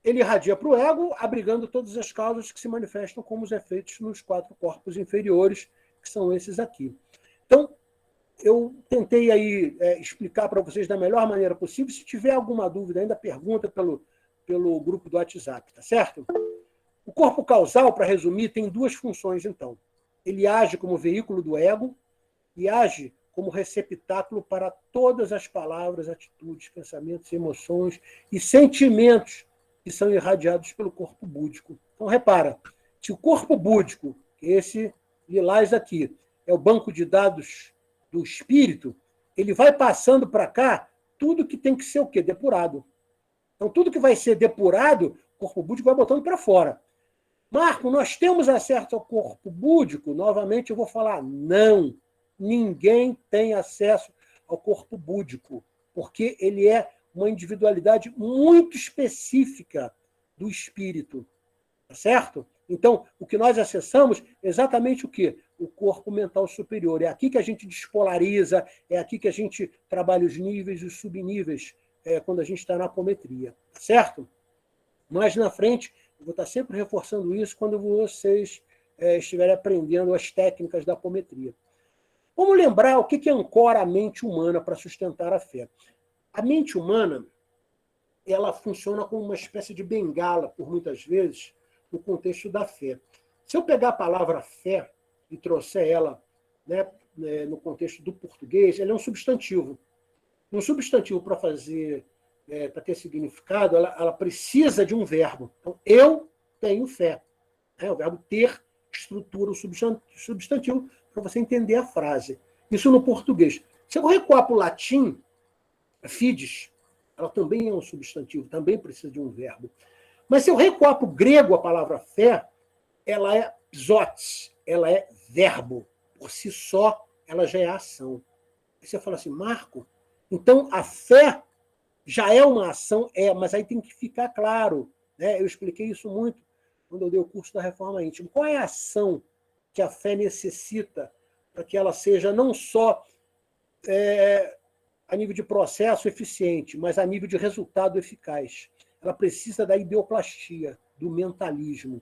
ele irradia para o ego, abrigando todas as causas que se manifestam como os efeitos nos 4 corpos inferiores, que são esses aqui. Então, eu tentei aí explicar para vocês da melhor maneira possível. Se tiver alguma dúvida ainda, pergunta pelo grupo do WhatsApp, tá certo? O corpo causal, para resumir, tem 2 funções, então. ele age como veículo do ego e age como receptáculo para todas as palavras, atitudes, pensamentos, emoções e sentimentos que são irradiados pelo corpo búdico. Então, repara, se o corpo búdico, que esse lilás aqui, é o banco de dados do espírito, ele vai passando para cá tudo que tem que ser o quê? Depurado. Então, tudo que vai ser depurado, o corpo búdico vai botando para fora. Marco, nós temos acesso ao corpo búdico? Novamente, eu vou falar, não. Ninguém tem acesso ao corpo búdico, porque ele é uma individualidade muito específica do espírito. Tá certo? Então, o que nós acessamos é exatamente o quê? O corpo mental superior. É aqui que a gente despolariza, é aqui que a gente trabalha os níveis e os subníveis, quando a gente está na apometria. Tá certo? Mais na frente, eu vou estar sempre reforçando isso quando vocês estiverem aprendendo as técnicas da apometria. Vamos lembrar o que ancora a mente humana para sustentar a fé. A mente humana, ela funciona como uma espécie de bengala, por muitas vezes, no contexto da fé. Se eu pegar a palavra fé e trouxer ela, né, no contexto do português, ela é um substantivo. Um substantivo para fazer, para ter significado, ela precisa de um verbo. Então, eu tenho fé. O verbo ter estrutura o substantivo para você entender a frase. Isso no português. Se eu recuar para o latim, fides, ela também é um substantivo, também precisa de um verbo. Mas se eu recuar para o grego a palavra fé, ela é psotes, ela é verbo. Por si só, ela já é ação. Aí você fala assim, Marco, então a fé já é uma ação? Mas aí tem que ficar claro. Né? Eu expliquei isso muito quando eu dei o curso da Reforma Íntima. Qual é a ação que a fé necessita para que ela seja não só a nível de processo eficiente, mas a nível de resultado eficaz? Ela precisa da ideoplastia, do mentalismo.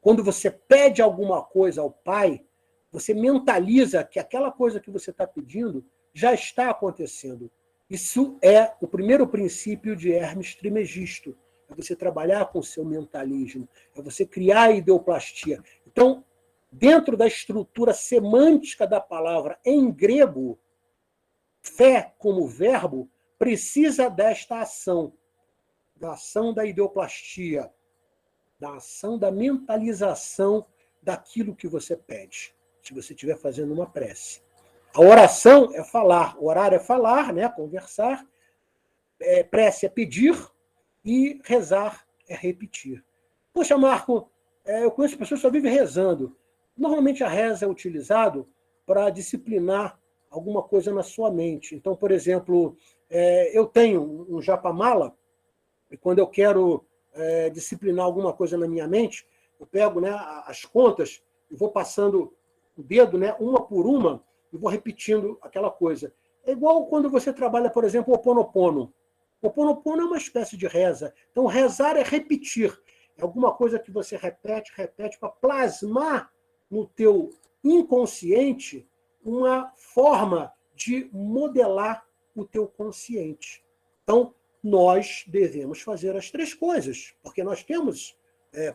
Quando você pede alguma coisa ao Pai, você mentaliza que aquela coisa que você está pedindo já está acontecendo. Isso é o primeiro princípio de Hermes Trismegisto. É você trabalhar com o seu mentalismo, é você criar a ideoplastia. Então, dentro da estrutura semântica da palavra em grego, fé como verbo precisa desta ação, da ação da ideoplastia, da ação da mentalização daquilo que você pede, se você estiver fazendo uma prece. A oração é falar, orar é falar, né? Conversar, prece é pedir e rezar é repetir. Poxa, Marco, eu conheço pessoas que só vivem rezando. Normalmente a reza é utilizado para disciplinar alguma coisa na sua mente. Então, por exemplo, eu tenho um japamala, e quando eu quero disciplinar alguma coisa na minha mente, eu pego, né, as contas e vou passando o dedo, né, uma por uma, e vou repetindo aquela coisa. É igual quando você trabalha, por exemplo, o Ho Oponopono. O Ho Oponopono é uma espécie de reza. Então, rezar é repetir. É alguma coisa que você repete para plasmar no teu inconsciente uma forma de modelar o teu consciente. Então, nós devemos fazer as três coisas, porque nós temos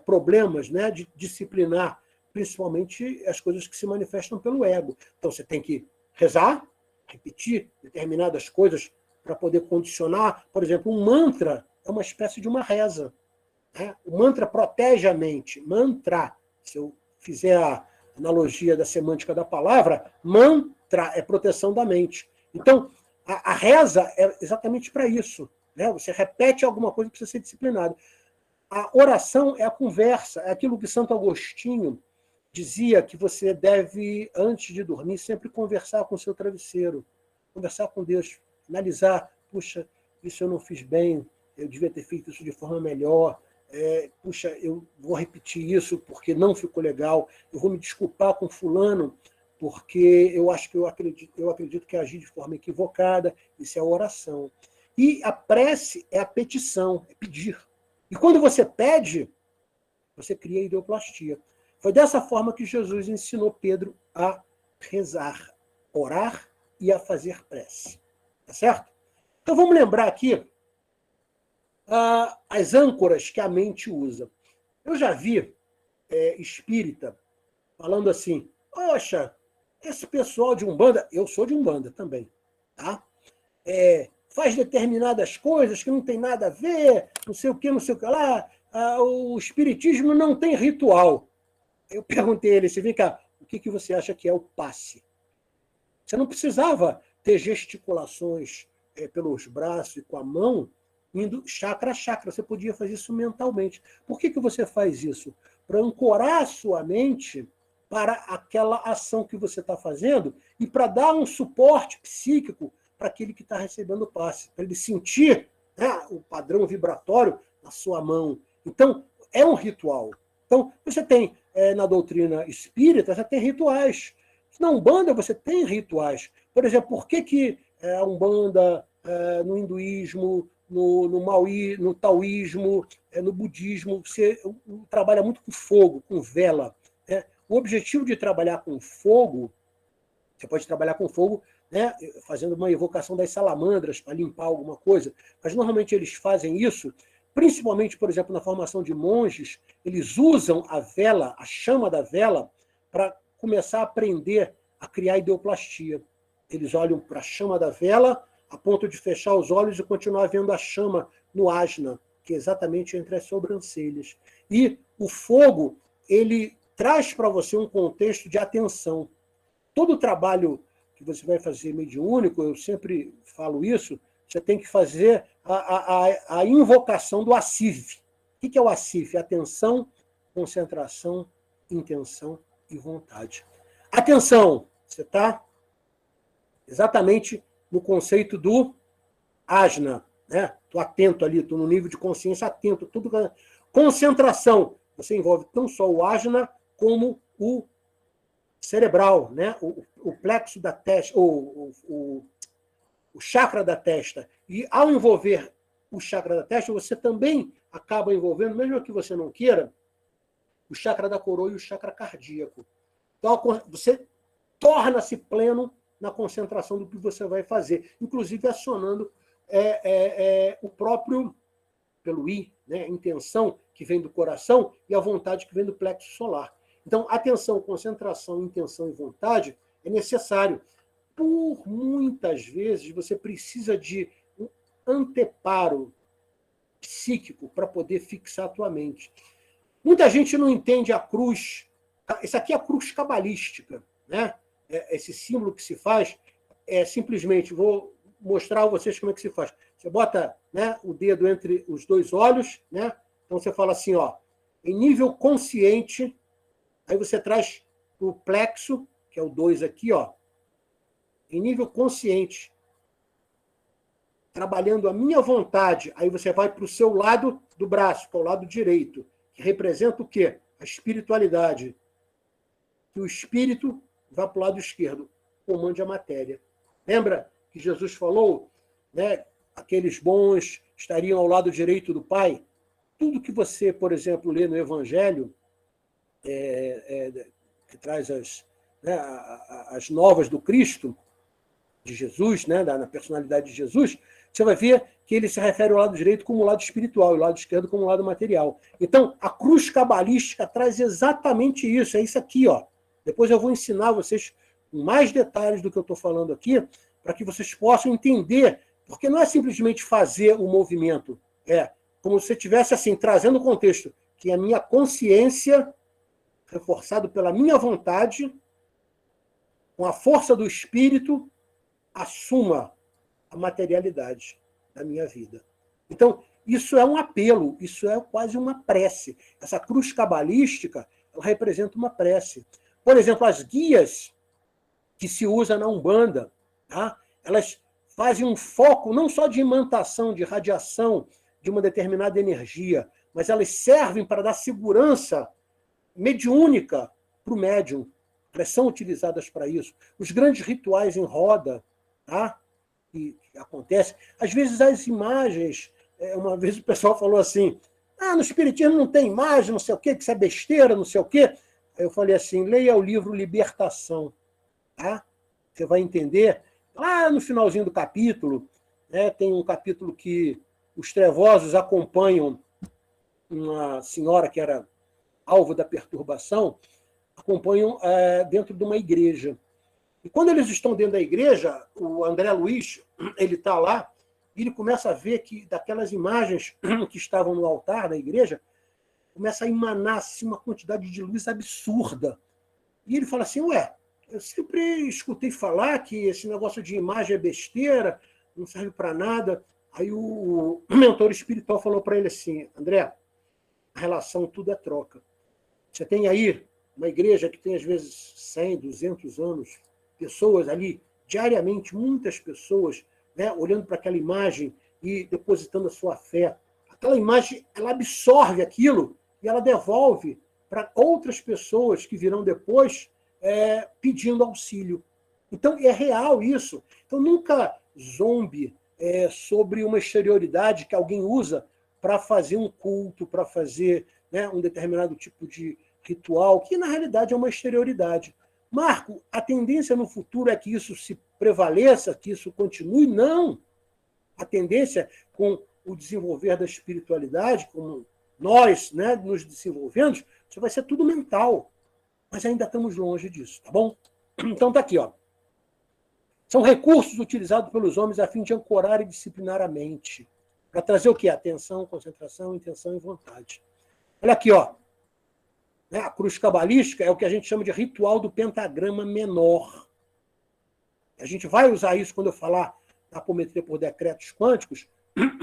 problemas, né, de disciplinar, principalmente as coisas que se manifestam pelo ego. Então, você tem que rezar, repetir determinadas coisas para poder condicionar. Por exemplo, um mantra é uma espécie de uma reza. Né? O mantra protege a mente. Mantra, se eu fizer a analogia da semântica da palavra, mantra é proteção da mente. Então, a reza é exatamente para isso. Né? Você repete alguma coisa que precisa ser disciplinado. A oração é a conversa, é aquilo que Santo Agostinho dizia que você deve, antes de dormir, sempre conversar com o seu travesseiro, conversar com Deus, analisar, puxa, isso eu não fiz bem, eu devia ter feito isso de forma melhor, puxa, eu vou repetir isso porque não ficou legal, eu vou me desculpar com fulano porque eu acho que eu acredito que agi de forma equivocada. Isso é a oração. E a prece é a petição, é pedir. E quando você pede, você cria a ideoplastia. Foi dessa forma que Jesus ensinou Pedro a rezar, orar e a fazer prece. Tá certo? Então vamos lembrar aqui as âncoras que a mente usa. Eu já vi espírita falando assim, poxa, esse pessoal de Umbanda, eu sou de Umbanda também, tá? Faz determinadas coisas que não tem nada a ver, não sei o que lá, o espiritismo não tem ritual. Eu perguntei a ele, vem cá, o que você acha que é o passe? Você não precisava ter gesticulações pelos braços e com a mão, indo chakra a chakra. Você podia fazer isso mentalmente. Por que você faz isso? Para ancorar a sua mente para aquela ação que você está fazendo e para dar um suporte psíquico para aquele que está recebendo o passe, para ele sentir, né, o padrão vibratório na sua mão. Então, é um ritual. Então, você tem, na doutrina espírita, você tem rituais. Na Umbanda, você tem rituais. Por exemplo, por que a Umbanda, no hinduísmo, no Maui, no taoísmo, no budismo, você trabalha muito com fogo, com vela. Né? O objetivo de trabalhar com fogo, você pode trabalhar com fogo, né, fazendo uma evocação das salamandras para limpar alguma coisa, mas normalmente eles fazem isso, principalmente, por exemplo, na formação de monges, eles usam a vela, a chama da vela, para começar a aprender a criar ideoplastia. Eles olham para a chama da vela, a ponto de fechar os olhos e continuar vendo a chama no asna, que é exatamente entre as sobrancelhas. E o fogo, ele traz para você um contexto de atenção. Todo o trabalho que você vai fazer mediúnico, eu sempre falo isso, você tem que fazer a invocação do ACIV. O que é o ACIV? Atenção, concentração, intenção e vontade. Atenção, você está exatamente no conceito do asna, né? Estou atento ali, estou no nível de consciência atento. Tudo. Concentração, você envolve não só o asna, como o cerebral, né? O plexo da testa, o chakra da testa. E ao envolver o chakra da testa, você também acaba envolvendo, mesmo que você não queira, o chakra da coroa e o chakra cardíaco. Então, você torna-se pleno na concentração do que você vai fazer, inclusive acionando o próprio, pelo I, né, a intenção que vem do coração e a vontade que vem do plexo solar. Então, atenção, concentração, intenção e vontade é necessário. Por muitas vezes, você precisa de um anteparo psíquico para poder fixar a tua mente. Muita gente não entende a cruz. Essa aqui é a cruz cabalística, né? Esse símbolo que se faz é simplesmente, vou mostrar a vocês como é que se faz. Você bota, né, o dedo entre os dois olhos, né? Então você fala assim, ó, em nível consciente, aí você traz o plexo, que é o 2 aqui, ó, em nível consciente, trabalhando a minha vontade, aí você vai para o seu lado do braço, que é o lado direito, que representa o quê? A espiritualidade. Que o espírito vai para o lado esquerdo, comande a matéria. Lembra que Jesus falou, né, aqueles bons estariam ao lado direito do Pai? Tudo que você, por exemplo, lê no Evangelho, que traz as novas do Cristo, de Jesus, né, na personalidade de Jesus, você vai ver que ele se refere ao lado direito como o lado espiritual e o lado esquerdo como o lado material. Então, a cruz cabalística traz exatamente isso, é isso aqui, ó. Depois eu vou ensinar vocês com mais detalhes do que eu estou falando aqui, para que vocês possam entender, porque não é simplesmente fazer o movimento, é como se você estivesse assim, trazendo o contexto, que a minha consciência, reforçado pela minha vontade, com a força do espírito, assuma a materialidade da minha vida. Então, isso é um apelo, isso é quase uma prece. Essa cruz cabalística, ela representa uma prece. Por exemplo, as guias que se usa na Umbanda, tá? Elas fazem um foco não só de imantação, de radiação de uma determinada energia, mas elas servem para dar segurança mediúnica para o médium. Elas são utilizadas para isso. Os grandes rituais em roda, tá? Que acontece. Às vezes as imagens, uma vez o pessoal falou assim, no Espiritismo não tem imagem, não sei o quê, que isso é besteira, não sei o quê. Aí eu falei assim, leia o livro Libertação, tá? Você vai entender. Lá no finalzinho do capítulo, né, tem um capítulo que os trevosos acompanham uma senhora que era alvo da perturbação. acompanham dentro de uma igreja. E quando eles estão dentro da igreja, o André Luiz, ele está lá, e ele começa a ver que daquelas imagens que estavam no altar da igreja, começa a emanar assim, uma quantidade de luz absurda. E ele fala assim, eu sempre escutei falar que esse negócio de imagem é besteira, não serve para nada. Aí o mentor espiritual falou para ele assim, André, a relação tudo é troca. Você tem aí uma igreja que tem às vezes 100, 200 anos, pessoas ali, diariamente, muitas pessoas, né, olhando para aquela imagem e depositando a sua fé. Aquela imagem, ela absorve aquilo e ela devolve para outras pessoas que virão depois pedindo auxílio. Então, é real isso. Então, nunca zombe sobre uma exterioridade que alguém usa para fazer um culto, para fazer, né, um determinado tipo de ritual, que na realidade é uma exterioridade. Marco, a tendência no futuro é que isso se prevaleça, que isso continue? Não. A tendência, com o desenvolver da espiritualidade, como nós, né, nos desenvolvemos, isso vai ser tudo mental. Mas ainda estamos longe disso, tá bom? Então tá aqui, ó. São recursos utilizados pelos homens a fim de ancorar e disciplinar a mente. Para trazer o quê? Atenção, concentração, intenção e vontade. Olha aqui, ó. A cruz cabalística é o que a gente chama de ritual do pentagrama menor. A gente vai usar isso quando eu falar da apometria por decretos quânticos.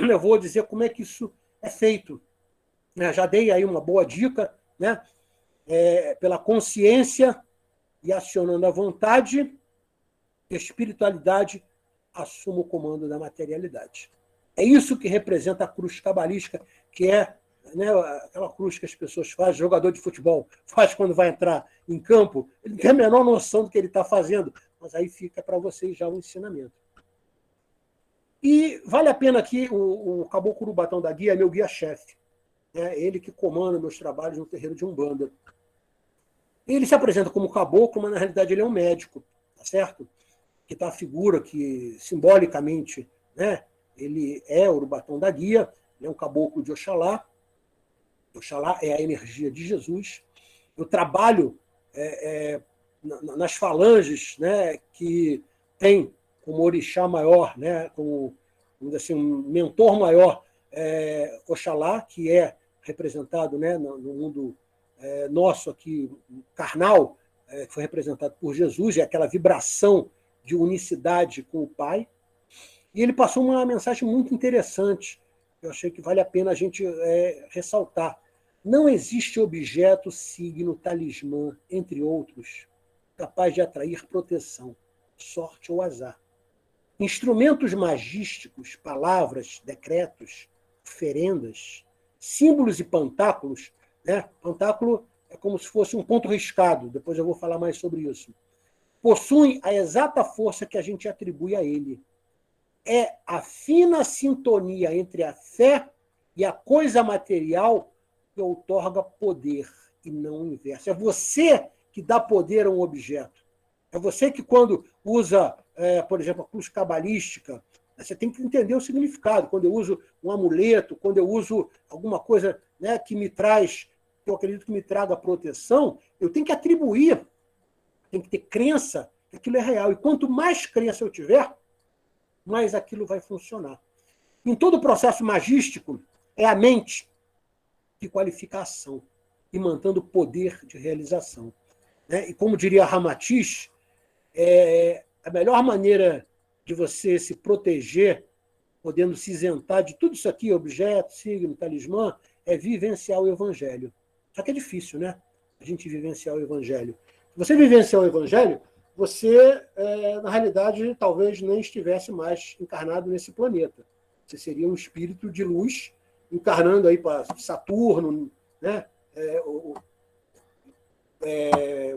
Eu vou dizer como é que isso é feito. Já dei aí uma boa dica, né? Pela consciência e acionando a vontade, a espiritualidade assume o comando da materialidade. É isso que representa a cruz cabalística, que é, né, aquela cruz que as pessoas fazem, jogador de futebol faz quando vai entrar em campo, ele não tem a menor noção do que ele está fazendo, mas aí fica para vocês já o ensinamento. E vale a pena aqui, o Caboclo Urubatão da Guia é meu guia-chefe. É ele que comanda meus trabalhos no terreiro de Umbanda. Ele se apresenta como caboclo, mas na realidade ele é um médico, tá certo? Que está a figura que, simbolicamente, né, ele é o Urubatão da Guia, ele é um caboclo de Oxalá. Oxalá é a energia de Jesus. Eu trabalho nas falanges, né, que tem como orixá maior, né, como, vamos dizer assim, um mentor maior, Oxalá, que é representado, né, no mundo nosso aqui, carnal, que foi representado por Jesus, é aquela vibração de unicidade com o Pai. E ele passou uma mensagem muito interessante, eu achei que vale a pena a gente ressaltar. Não existe objeto, signo, talismã, entre outros, capaz de atrair proteção, sorte ou azar. Instrumentos magísticos, palavras, decretos, oferendas, símbolos e pantáculos, né? Pantáculo é como se fosse um ponto riscado, depois eu vou falar mais sobre isso. Possuem a exata força que a gente atribui a ele. É a fina sintonia entre a fé e a coisa material que outorga poder, e não o inverso. É você que dá poder a um objeto. É você que, quando usa, por exemplo, a cruz cabalística, você tem que entender o significado. Quando eu uso um amuleto, quando eu uso alguma coisa, né, que me traz, que eu acredito que me traga proteção, eu tenho que atribuir, tem que ter crença que aquilo é real. E quanto mais crença eu tiver, mais aquilo vai funcionar. Em todo o processo magístico, é a mente que qualifica a ação e mantendo o poder de realização. E como diria Ramatiz, a melhor maneira de você se proteger, podendo se isentar de tudo isso aqui, objeto, signo, talismã, é vivenciar o Evangelho. Só que é difícil, né? A gente vivenciar o Evangelho. Se você vivenciar o Evangelho, você, na realidade, talvez nem estivesse mais encarnado nesse planeta. Você seria um espírito de luz encarnando aí para Saturno, né?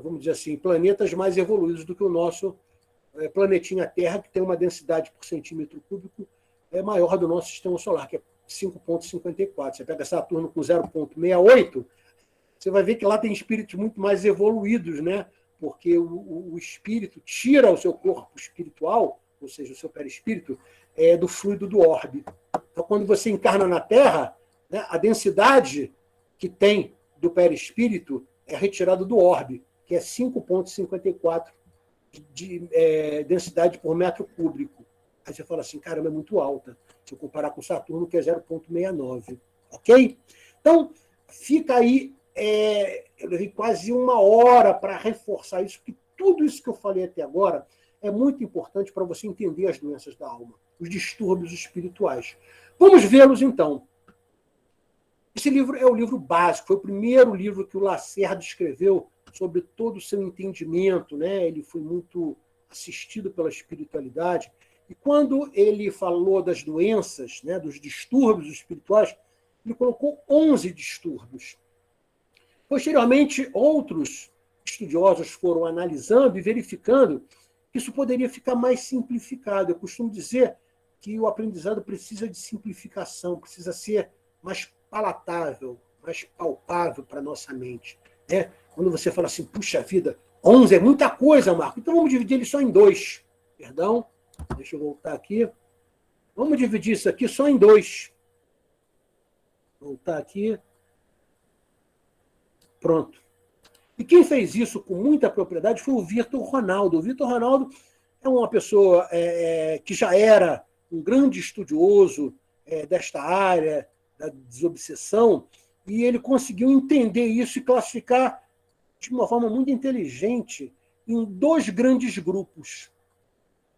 Vamos dizer assim, planetas mais evoluídos do que o nosso planetinha Terra, que tem uma densidade por centímetro cúbico maior do nosso sistema solar, que é 5,54. Você pega Saturno com 0,68, você vai ver que lá tem espíritos muito mais evoluídos, né? Porque o espírito tira o seu corpo espiritual, ou seja, o seu perispírito, do fluido do orbe. Então, quando você encarna na Terra, né, a densidade que tem do perispírito é retirada do orbe, que é 5,54 de densidade por metro cúbico. Aí você fala assim, caramba, é muito alta. Se eu comparar com Saturno, que é 0,69. Ok? Então, fica aí, eu levei quase 1 hora para reforçar isso, porque tudo isso que eu falei até agora é muito importante para você entender as doenças da alma, os distúrbios espirituais. Vamos vê-los, então. Esse livro é o livro básico, foi o primeiro livro que o Lacerda escreveu sobre todo o seu entendimento, né? Ele foi muito assistido pela espiritualidade. E quando ele falou das doenças, né, dos distúrbios espirituais, ele colocou 11 distúrbios. Posteriormente, outros estudiosos foram analisando e verificando que isso poderia ficar mais simplificado. Eu costumo dizer que o aprendizado precisa de simplificação, precisa ser mais palatável, mais palpável para a nossa mente. Né? Quando você fala assim, puxa vida, 11 é muita coisa, Marco, então vamos dividir ele só em 2. Perdão, deixa eu voltar aqui. Vamos dividir isso aqui só em 2. Voltar aqui. Pronto. E quem fez isso com muita propriedade foi o Vitor Ronaldo. O Vitor Ronaldo é uma pessoa que já era um grande estudioso desta área da desobsessão, e ele conseguiu entender isso e classificar de uma forma muito inteligente em 2 grandes grupos.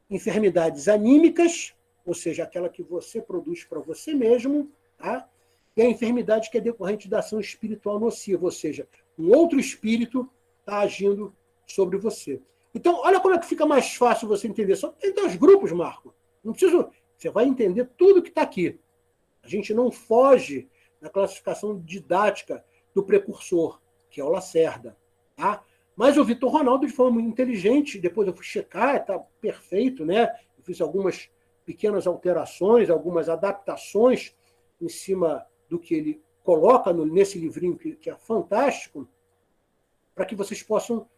Enfermidades anímicas, ou seja, aquela que você produz para você mesmo, tá? E a enfermidade que é decorrente da ação espiritual nociva, ou seja, um outro espírito está agindo sobre você. Então, olha como é que fica mais fácil você entender. Só tem 2 grupos, Marco. Não preciso. Você vai entender tudo que está aqui. A gente não foge da classificação didática do precursor, que é o Lacerda. Tá? Mas o Vitor Ronaldo, de forma muito inteligente, depois eu fui checar, está perfeito, né? Eu fiz algumas pequenas alterações, algumas adaptações em cima do que ele coloca nesse livrinho, que é fantástico, para que vocês possam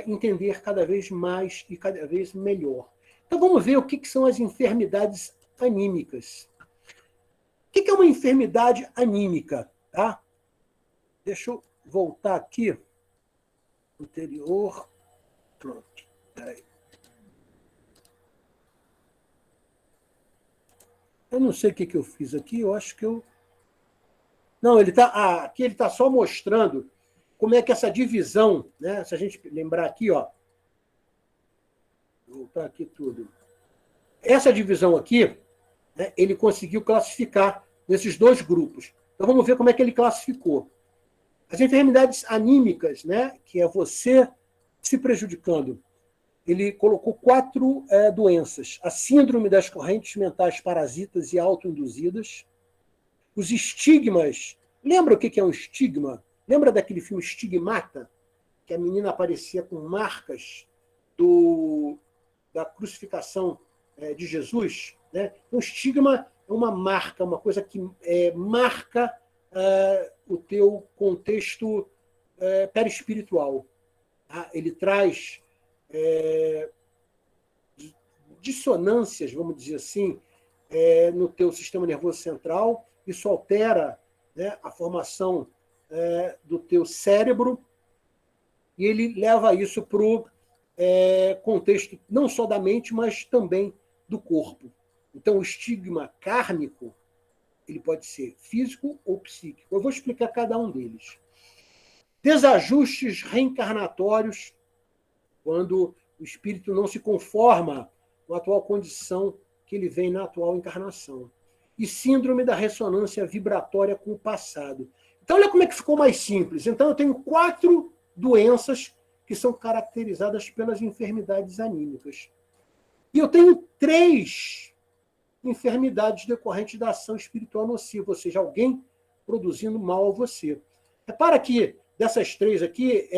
entender cada vez mais e cada vez melhor. Então vamos ver o que são as enfermidades anímicas. O que é uma enfermidade anímica? Tá? Deixa eu voltar aqui. Anterior. Pronto. Peraí. Eu não sei o que eu fiz aqui, eu acho que eu... Não, aqui ele está só mostrando como é que essa divisão, né? Se a gente lembrar aqui, ó, vou voltar aqui tudo. Essa divisão aqui, né, ele conseguiu classificar nesses 2 grupos. Então vamos ver como é que ele classificou. As enfermidades anímicas, né, que é você se prejudicando. Ele colocou 4 doenças. A síndrome das correntes mentais parasitas e autoinduzidas. Os estigmas. Lembra o que é um estigma? Lembra daquele filme Estigmata? Que a menina aparecia com marcas da crucificação de Jesus? Né? Um estigma é uma marca, uma coisa que marca o teu contexto perispiritual. Tá? Ele traz dissonâncias, vamos dizer assim, no teu sistema nervoso central. Isso altera, né, a formação do teu cérebro, e ele leva isso para o contexto não só da mente, mas também do corpo. Então, o estigma kármico, ele pode ser físico ou psíquico. Eu vou explicar cada um deles. Desajustes reencarnatórios, quando o espírito não se conforma com a atual condição que ele vem na atual encarnação. E síndrome da ressonância vibratória com o passado. Então, olha como é que ficou mais simples. Então, eu tenho 4 doenças que são caracterizadas pelas enfermidades anímicas. E eu tenho 3 enfermidades decorrentes da ação espiritual nociva, ou seja, alguém produzindo mal a você. Repara que dessas 3 aqui,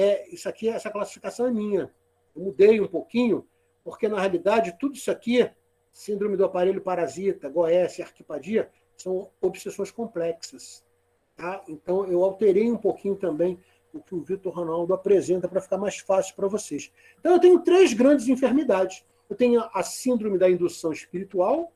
essa classificação é minha. Eu mudei um pouquinho, porque, na realidade, tudo isso aqui, síndrome do aparelho parasita, goécia, arquipadia, são obsessões complexas. Tá? Então, eu alterei um pouquinho também o que o Vitor Ronaldo apresenta para ficar mais fácil para vocês. Então, eu tenho 3 grandes enfermidades. Eu tenho a síndrome da indução espiritual,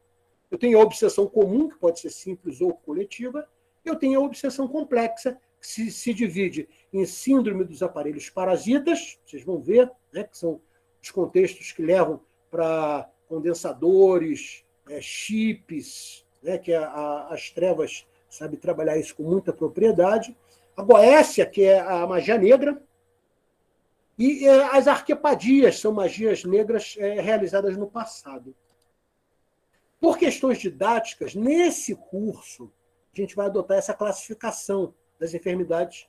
eu tenho a obsessão comum, que pode ser simples ou coletiva, e eu tenho a obsessão complexa, se divide em síndrome dos aparelhos parasitas, vocês vão ver, né, que são os contextos que levam para condensadores, chips, né, que as trevas sabe trabalhar isso com muita propriedade. A goécia, que é a magia negra, e as arquepadias, são magias negras realizadas no passado. Por questões didáticas, nesse curso, a gente vai adotar essa classificação das enfermidades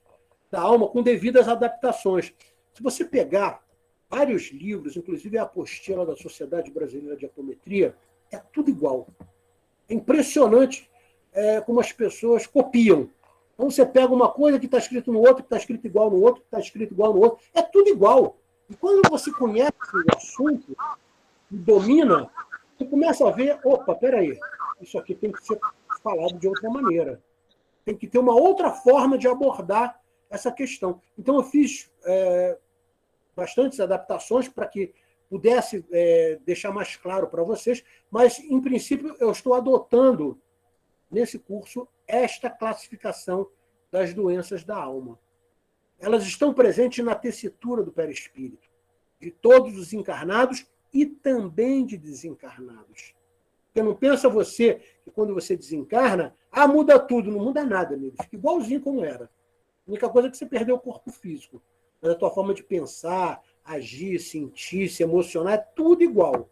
da alma com devidas adaptações. Se você pegar vários livros, inclusive a apostila da Sociedade Brasileira de Apometria, é tudo igual. É impressionante como as pessoas copiam. Então você pega uma coisa que está escrito no outro, que está escrito igual no outro, que está escrito igual no outro, é tudo igual. E quando você conhece o assunto e domina, você começa a ver, opa, peraí, isso aqui tem que ser falado de outra maneira. Tem que ter uma outra forma de abordar essa questão. Então, eu fiz bastantes adaptações para que pudesse deixar mais claro para vocês, mas, em princípio, eu estou adotando, nesse curso, esta classificação das doenças da alma. Elas estão presentes na tessitura do perispírito, de todos os encarnados e também de desencarnados. Porque não pensa você que quando você desencarna, muda tudo, não muda nada nele, fica igualzinho como era. A única coisa é que você perdeu o corpo físico. Mas a tua forma de pensar, agir, sentir, se emocionar, é tudo igual.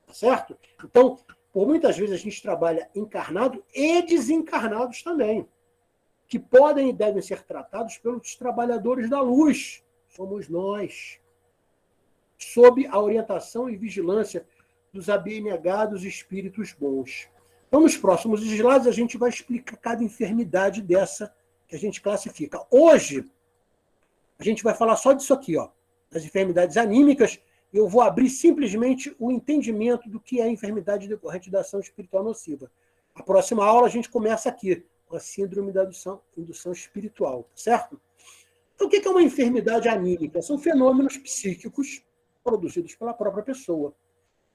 Tá certo? Então, por muitas vezes a gente trabalha encarnado e desencarnados também, que podem e devem ser tratados pelos trabalhadores da luz. Somos nós. Sob a orientação e vigilância dos abnegados espíritos bons. Então, nos próximos slides, a gente vai explicar cada enfermidade dessa que a gente classifica. Hoje, a gente vai falar só disso aqui, ó, das enfermidades anímicas. Eu vou abrir simplesmente o entendimento do que é enfermidade decorrente da ação espiritual nociva. A próxima aula, a gente começa aqui, com a síndrome da indução espiritual, certo? Então, o que é uma enfermidade anímica? São fenômenos psíquicos produzidos pela própria pessoa,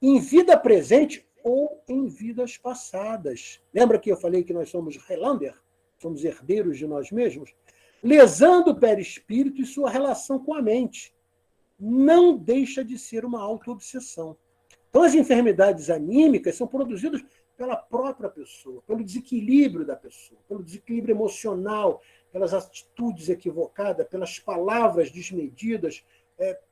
em vida presente ou em vidas passadas. Lembra que eu falei que nós somos Highlander? Somos herdeiros de nós mesmos? Lesando o perispírito e sua relação com a mente. Não deixa de ser uma autoobsessão. Então, as enfermidades anímicas são produzidas pela própria pessoa, pelo desequilíbrio da pessoa, pelo desequilíbrio emocional, pelas atitudes equivocadas, pelas palavras desmedidas,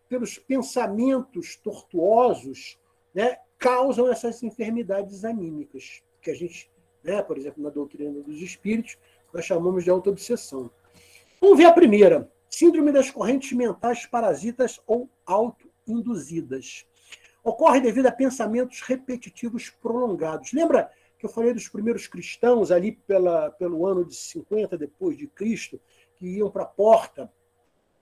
pelos pensamentos tortuosos, né, causam essas enfermidades anímicas, que a gente, né, por exemplo, na doutrina dos espíritos, nós chamamos de autoobsessão. Vamos ver a primeira. Síndrome das correntes mentais parasitas ou autoinduzidas. Ocorre devido a pensamentos repetitivos prolongados. Lembra que eu falei dos primeiros cristãos ali pelo ano de 50 depois de Cristo, que iam para a porta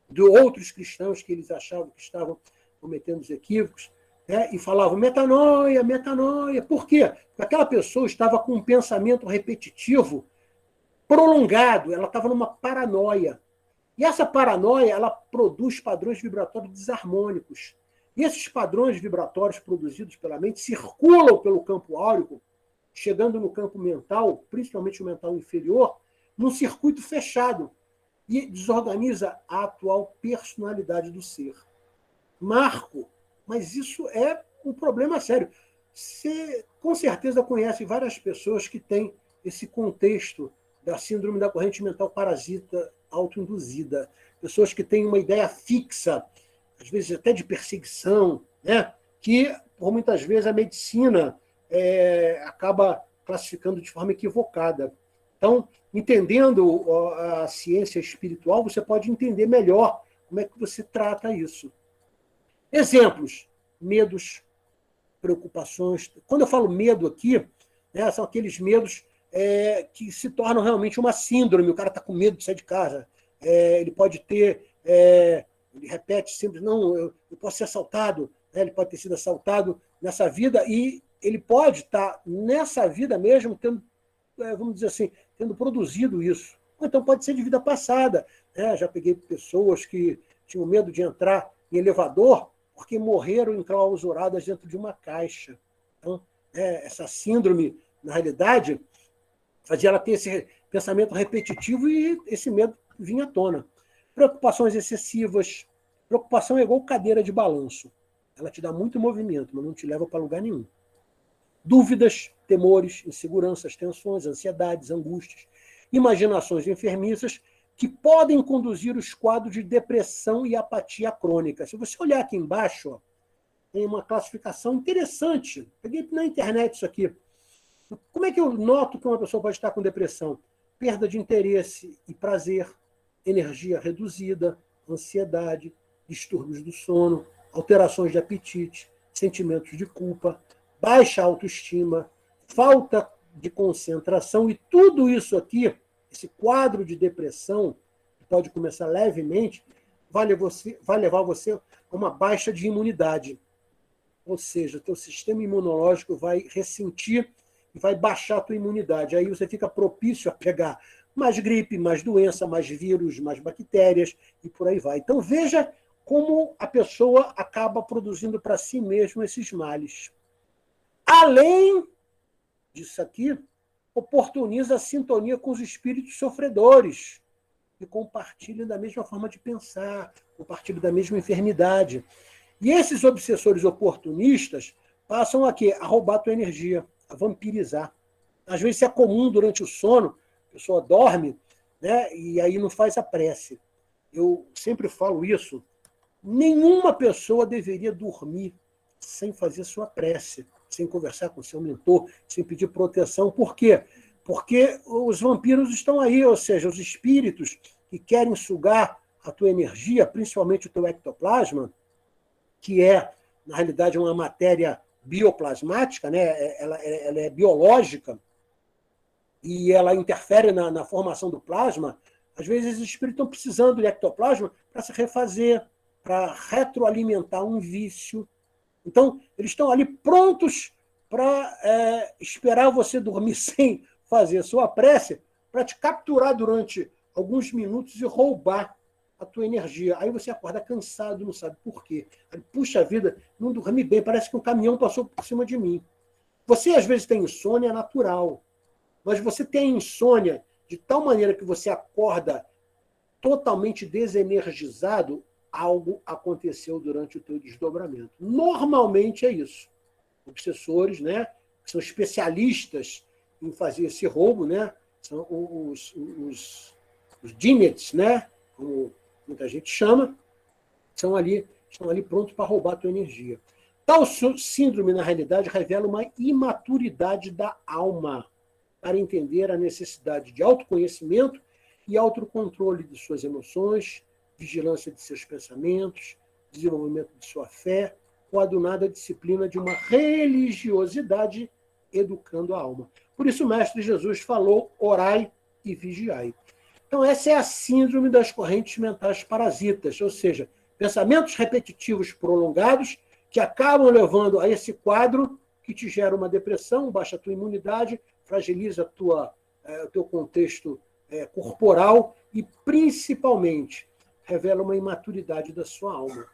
de outros cristãos que eles achavam que estavam cometendo os equívocos, né, e falavam metanoia, metanoia. Por quê? Porque aquela pessoa estava com um pensamento repetitivo prolongado, ela estava numa paranoia. E essa paranoia, ela produz padrões vibratórios desarmônicos. E esses padrões vibratórios produzidos pela mente circulam pelo campo áurico, chegando no campo mental, principalmente o mental inferior, num circuito fechado, e desorganiza a atual personalidade do ser. Marco, mas isso é um problema sério. Você, com certeza, conhece várias pessoas que têm esse contexto da síndrome da corrente mental parasita autoinduzida. Pessoas que têm uma ideia fixa, às vezes até de perseguição, né? Que, por muitas vezes, a medicina acaba classificando de forma equivocada. Então, entendendo a ciência espiritual, você pode entender melhor como é que você trata isso. Exemplos: medos, preocupações. Quando eu falo medo aqui, né, são aqueles medos que se tornam realmente uma síndrome. O cara está com medo de sair de casa. Ele pode ter... ele repete sempre, não, eu posso ser assaltado. Né? Ele pode ter sido assaltado nessa vida e ele pode estar nessa vida mesmo tendo, vamos dizer assim, tendo produzido isso. Ou então pode ser de vida passada. Né? Já peguei pessoas que tinham medo de entrar em elevador porque morreram enclausuradas dentro de uma caixa. Então, essa síndrome, na realidade, fazia ela ter esse pensamento repetitivo e esse medo vinha à tona. Preocupações excessivas. Preocupação é igual cadeira de balanço. Ela te dá muito movimento, mas não te leva para lugar nenhum. Dúvidas, temores, inseguranças, tensões, ansiedades, angústias, imaginações enfermiças que podem conduzir os quadros de depressão e apatia crônica. Se você olhar aqui embaixo, ó, tem uma classificação interessante. Peguei na internet isso aqui. Como é que eu noto que uma pessoa pode estar com depressão? Perda de interesse e prazer, energia reduzida, ansiedade, distúrbios do sono, alterações de apetite, sentimentos de culpa, baixa autoestima, falta de concentração, e tudo isso aqui, esse quadro de depressão, que pode começar levemente, vai levar você a uma baixa de imunidade. Ou seja, teu sistema imunológico vai ressentir e vai baixar a tua imunidade. Aí você fica propício a pegar mais gripe, mais doença, mais vírus, mais bactérias, e por aí vai. Então veja como a pessoa acaba produzindo para si mesmo esses males. Além disso aqui, oportuniza a sintonia com os espíritos sofredores, que compartilham da mesma forma de pensar, compartilham da mesma enfermidade. E esses obsessores oportunistas passam a quê? A roubar a tua energia, a vampirizar. Às vezes isso é comum durante o sono, a pessoa dorme, né, e aí não faz a prece. Eu sempre falo isso. Nenhuma pessoa deveria dormir sem fazer sua prece, sem conversar com seu mentor, sem pedir proteção. Por quê? Porque os vampiros estão aí, ou seja, os espíritos que querem sugar a tua energia, principalmente o teu ectoplasma, que é, na realidade, uma matéria bioplasmática, né? Ela é biológica, e ela interfere na formação do plasma. Às vezes, os espíritos estão precisando de ectoplasma para se refazer, para retroalimentar um vício. Então, eles estão ali prontos para esperar você dormir sem fazer sua prece, para te capturar durante alguns minutos e roubar a tua energia. Aí você acorda cansado, não sabe por quê. Aí, puxa vida, não dormi bem, parece que um caminhão passou por cima de mim. Você, às vezes, tem insônia natural, mas você tem insônia de tal maneira que você acorda totalmente desenergizado. Algo aconteceu durante o teu desdobramento. Normalmente é isso. Obsessores, né, que são especialistas em fazer esse roubo, né, são os Dinetes, né, como muita gente chama, estão ali prontos para roubar a tua energia. Tal síndrome, na realidade, revela uma imaturidade da alma para entender a necessidade de autoconhecimento e autocontrole de suas emoções, vigilância de seus pensamentos, desenvolvimento de sua fé, ou a adunada disciplina de uma religiosidade educando a alma. Por isso o Mestre Jesus falou, orai e vigiai. Então essa é a síndrome das correntes mentais parasitas, ou seja, pensamentos repetitivos prolongados que acabam levando a esse quadro que te gera uma depressão, baixa a tua imunidade, fragiliza o teu contexto corporal e, principalmente, revela uma imaturidade da sua alma,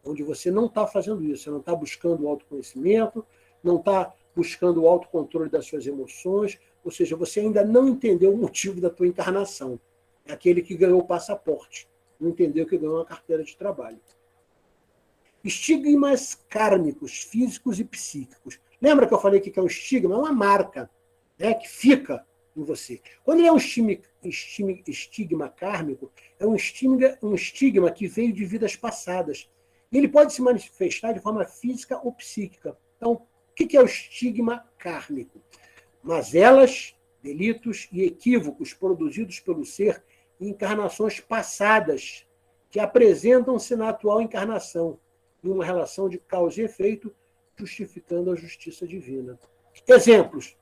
onde você não está fazendo isso, você não está buscando o autoconhecimento, não está buscando o autocontrole das suas emoções, ou seja, você ainda não entendeu o motivo da tua encarnação. É aquele que ganhou o passaporte, não entendeu que ganhou uma carteira de trabalho. Estigmas kármicos, físicos e psíquicos. Lembra que eu falei que é um estigma? É uma marca, né, que fica em você. Quando ele é um estigma kármico, é um estigma que veio de vidas passadas. E ele pode se manifestar de forma física ou psíquica. Então, o que é o estigma kármico? Mazelas, delitos e equívocos produzidos pelo ser em encarnações passadas, que apresentam-se na atual encarnação, em uma relação de causa e efeito, justificando a justiça divina. Exemplos.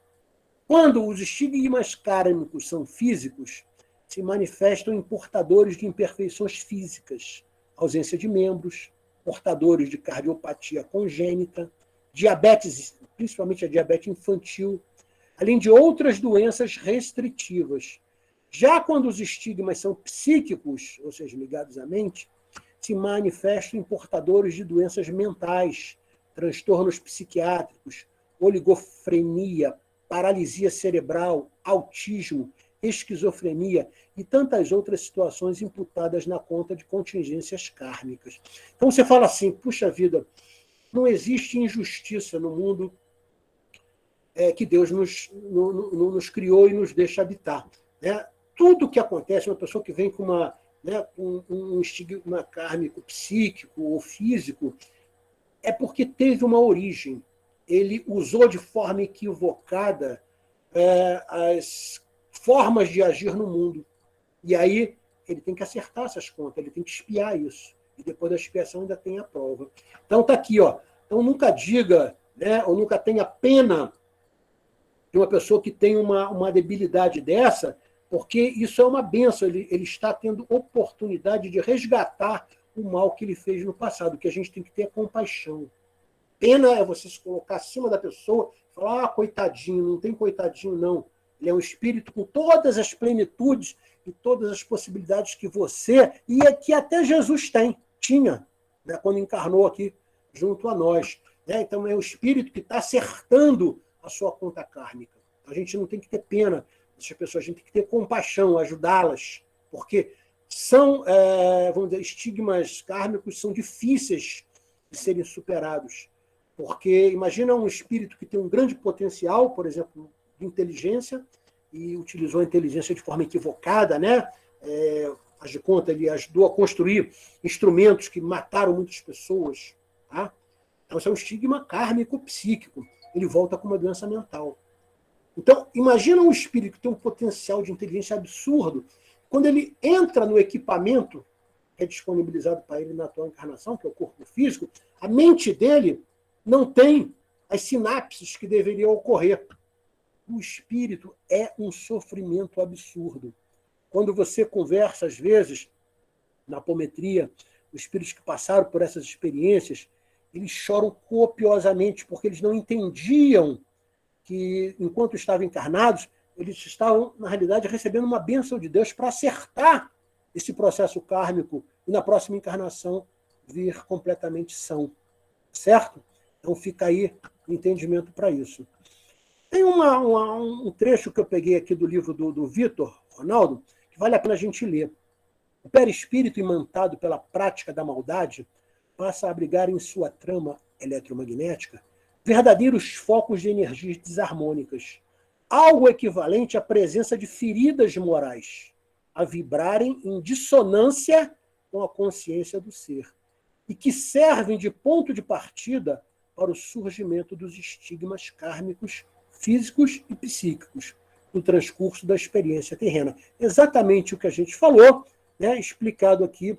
Quando os estigmas kármicos são físicos, se manifestam em portadores de imperfeições físicas, ausência de membros, portadores de cardiopatia congênita, diabetes, principalmente a diabetes infantil, além de outras doenças restritivas. Já quando os estigmas são psíquicos, ou seja, ligados à mente, se manifestam em portadores de doenças mentais, transtornos psiquiátricos, oligofrenia, paralisia cerebral, autismo, esquizofrenia e tantas outras situações imputadas na conta de contingências kármicas. Então você fala assim, puxa vida, não existe injustiça no mundo que Deus nos criou e nos deixa habitar. Né? Tudo que acontece, uma pessoa que vem com um estigma kármico psíquico ou físico, é porque teve uma origem. Ele usou de forma equivocada as formas de agir no mundo. E aí ele tem que acertar essas contas, ele tem que expiar isso. E depois da expiação ainda tem a prova. Então está aqui, ó. Então nunca diga, né, ou nunca tenha pena de uma pessoa que tem uma debilidade dessa, porque isso é uma bênção, ele está tendo oportunidade de resgatar o mal que ele fez no passado, que a gente tem que ter compaixão. Pena é você se colocar acima da pessoa e falar, coitadinho, não tem coitadinho, não. Ele é um espírito com todas as plenitudes e todas as possibilidades que você, e que até Jesus tinha, né, quando encarnou aqui junto a nós. Né? Então é o espírito que está acertando a sua conta kármica. A gente não tem que ter pena dessas pessoas, a gente tem que ter compaixão, ajudá-las, porque são, vamos dizer, estigmas kármicos são difíceis de serem superados. Porque imagina um espírito que tem um grande potencial, por exemplo, de inteligência, e utilizou a inteligência de forma equivocada, né? Faz de conta, ele ajudou a construir instrumentos que mataram muitas pessoas. Tá? Então, isso é um estigma kármico psíquico. Ele volta com uma doença mental. Então, imagina um espírito que tem um potencial de inteligência absurdo. Quando ele entra no equipamento que é disponibilizado para ele na atual encarnação, que é o corpo físico, a mente dele não tem as sinapses que deveriam ocorrer. O espírito é um sofrimento absurdo. Quando você conversa, às vezes, na apometria, os espíritos que passaram por essas experiências, eles choram copiosamente, porque eles não entendiam que, enquanto estavam encarnados, eles estavam, na realidade, recebendo uma bênção de Deus para acertar esse processo kármico e, na próxima encarnação, vir completamente são. Certo? Então, fica aí o entendimento para isso. Tem um trecho que eu peguei aqui do livro do Vitor Ronaldo, que vale a pena a gente ler. O perispírito imantado pela prática da maldade passa a abrigar em sua trama eletromagnética verdadeiros focos de energias desarmônicas, algo equivalente à presença de feridas morais, a vibrarem em dissonância com a consciência do ser, e que servem de ponto de partida para o surgimento dos estigmas kármicos físicos e psíquicos no transcurso da experiência terrena. Exatamente o que a gente falou, né, explicado aqui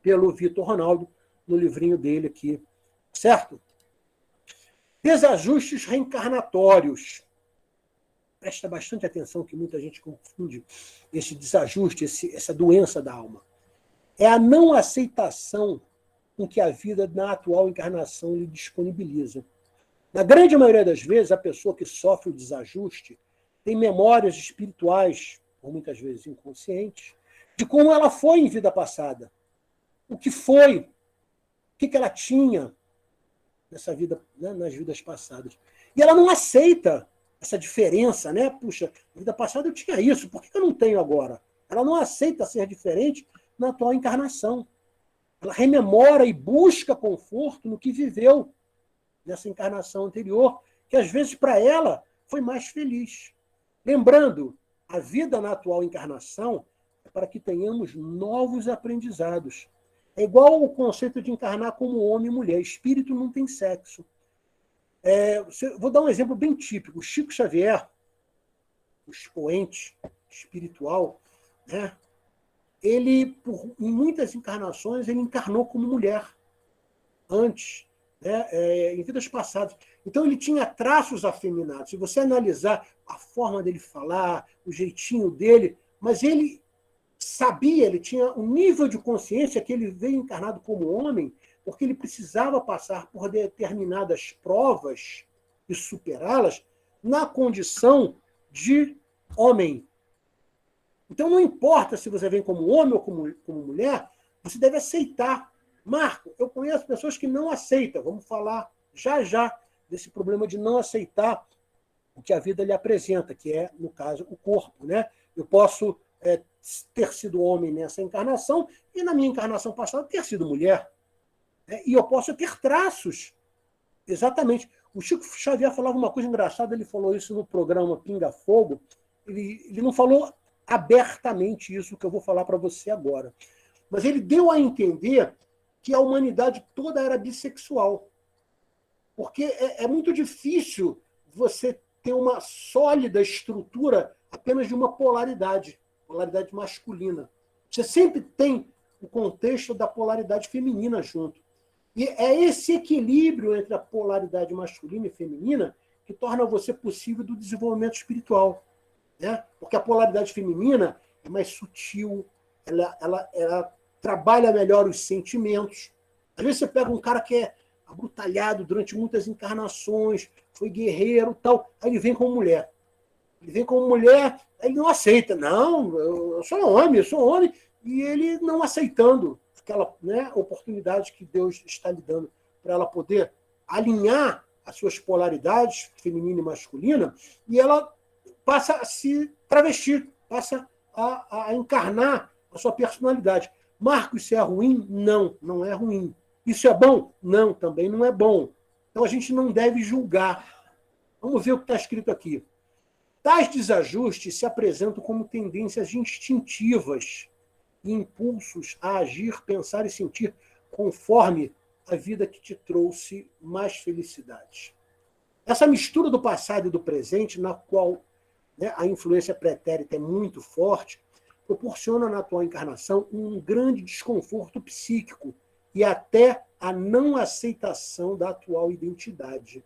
pelo Vitor Ronaldo, no livrinho dele aqui, certo? Desajustes reencarnatórios. Presta bastante atenção que muita gente confunde esse desajuste, essa doença da alma. É a não aceitação com que a vida na atual encarnação lhe disponibiliza. Na grande maioria das vezes, a pessoa que sofre o desajuste tem memórias espirituais, ou muitas vezes inconscientes, de como ela foi em vida passada. O que foi, o que ela tinha nessa vida, né, nas vidas passadas. E ela não aceita essa diferença, né? Puxa, na vida passada eu tinha isso, por que eu não tenho agora? Ela não aceita ser diferente na atual encarnação. Ela rememora e busca conforto no que viveu nessa encarnação anterior, que às vezes para ela foi mais feliz. Lembrando, a vida na atual encarnação é para que tenhamos novos aprendizados. É igual o conceito de encarnar como homem e mulher. Espírito não tem sexo. Vou dar um exemplo bem típico. O Chico Xavier, o expoente espiritual, né? Ele, em muitas encarnações, ele encarnou como mulher antes, né? Em vidas passadas. Então, ele tinha traços afeminados. Se você analisar a forma dele falar, o jeitinho dele, mas ele sabia, ele tinha um nível de consciência que ele veio encarnado como homem, porque ele precisava passar por determinadas provas e superá-las na condição de homem. Então, não importa se você vem como homem ou como mulher, você deve aceitar. Marco, eu conheço pessoas que não aceitam. Vamos falar já desse problema de não aceitar o que a vida lhe apresenta, que é, no caso, o corpo, né? Eu posso ter sido homem nessa encarnação e na minha encarnação passada ter sido mulher. E eu posso ter traços. Exatamente. O Chico Xavier falava uma coisa engraçada, ele falou isso no programa Pinga Fogo. Ele não falou abertamente isso que eu vou falar para você agora. Mas ele deu a entender que a humanidade toda era bissexual. Porque é muito difícil você ter uma sólida estrutura apenas de uma polaridade masculina. Você sempre tem o contexto da polaridade feminina junto. E é esse equilíbrio entre a polaridade masculina e feminina que torna você possível do desenvolvimento espiritual. Né? Porque a polaridade feminina é mais sutil, ela trabalha melhor os sentimentos. Às vezes você pega um cara que é abrutalhado durante muitas encarnações, foi guerreiro, tal, aí ele vem como mulher. Ele vem como mulher, ele não aceita. Não, eu sou homem, e ele não aceitando aquela, né, oportunidade que Deus está lhe dando para ela poder alinhar as suas polaridades, feminina e masculina, e ela passa a se travestir, passa a encarnar a sua personalidade. Marcos, isso é ruim? Não, não é ruim. Isso é bom? Não, também não é bom. Então a gente não deve julgar. Vamos ver o que está escrito aqui. Tais desajustes se apresentam como tendências instintivas e impulsos a agir, pensar e sentir conforme a vida que te trouxe mais felicidade. Essa mistura do passado e do presente, na qual, né, a influência pretérita é muito forte, proporciona na atual encarnação um grande desconforto psíquico e até a não aceitação da atual identidade.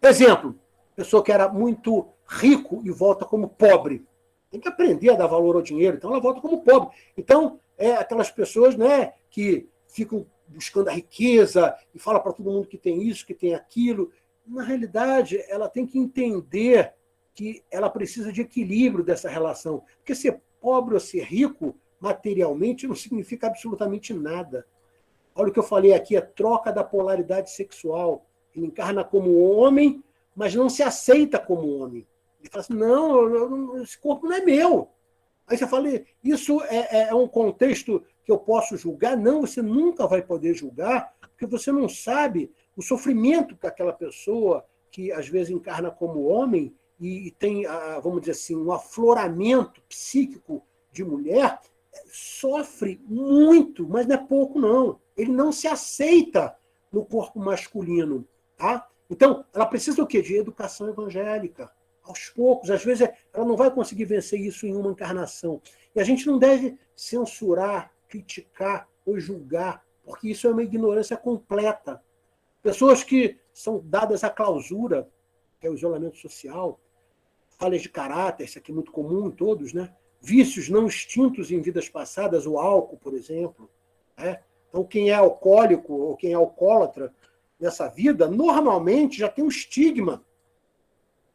Exemplo, pessoa que era muito rico e volta como pobre. Tem que aprender a dar valor ao dinheiro, então ela volta como pobre. Então, aquelas pessoas, né, que ficam buscando a riqueza e fala para todo mundo que tem isso, que tem aquilo. Na realidade, ela tem que entender que ela precisa de equilíbrio dessa relação. Porque ser pobre ou ser rico materialmente não significa absolutamente nada. Olha o que eu falei aqui, a troca da polaridade sexual. Ele encarna como homem, mas não se aceita como homem. Ele fala assim, não, esse corpo não é meu. Aí você fala, isso é um contexto que eu posso julgar? Não, você nunca vai poder julgar, porque você não sabe o sofrimento que aquela pessoa, que às vezes encarna como homem, e tem, vamos dizer assim, um afloramento psíquico de mulher, sofre muito, mas não é pouco, não. Ele não se aceita no corpo masculino. Tá? Então, ela precisa do quê? De educação evangélica. Aos poucos, às vezes ela não vai conseguir vencer isso em uma encarnação. E a gente não deve censurar, criticar ou julgar, porque isso é uma ignorância completa. Pessoas que são dadas à clausura, que é o isolamento social, falhas de caráter, isso aqui é muito comum em todos, né? Vícios não extintos em vidas passadas, o álcool, por exemplo. Né? Então, quem é alcoólico ou quem é alcoólatra nessa vida, normalmente já tem um estigma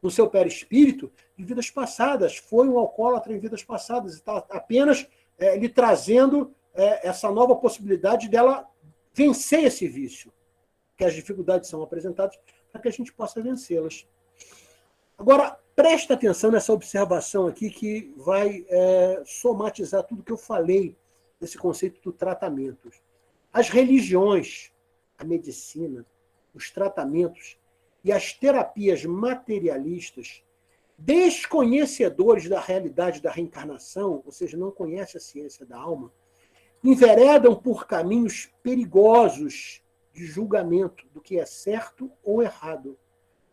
no seu perispírito de vidas passadas. Foi um alcoólatra em vidas passadas. Está apenas lhe trazendo essa nova possibilidade dela vencer esse vício. Que as dificuldades são apresentadas para que a gente possa vencê-las. Agora, presta atenção nessa observação aqui que vai somatizar tudo que eu falei desse conceito do tratamento. As religiões, a medicina, os tratamentos e as terapias materialistas, desconhecedores da realidade da reencarnação, ou seja, não conhecem a ciência da alma, enveredam por caminhos perigosos de julgamento do que é certo ou errado,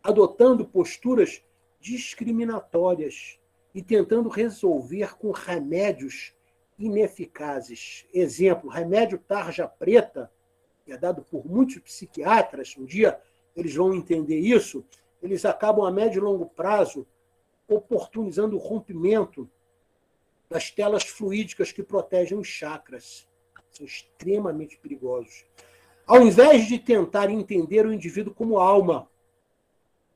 adotando posturas discriminatórias e tentando resolver com remédios ineficazes. Exemplo, remédio tarja preta, que é dado por muitos psiquiatras, um dia eles vão entender isso, eles acabam a médio e longo prazo oportunizando o rompimento das telas fluídicas que protegem os chakras. São extremamente perigosos. Ao invés de tentar entender o indivíduo como alma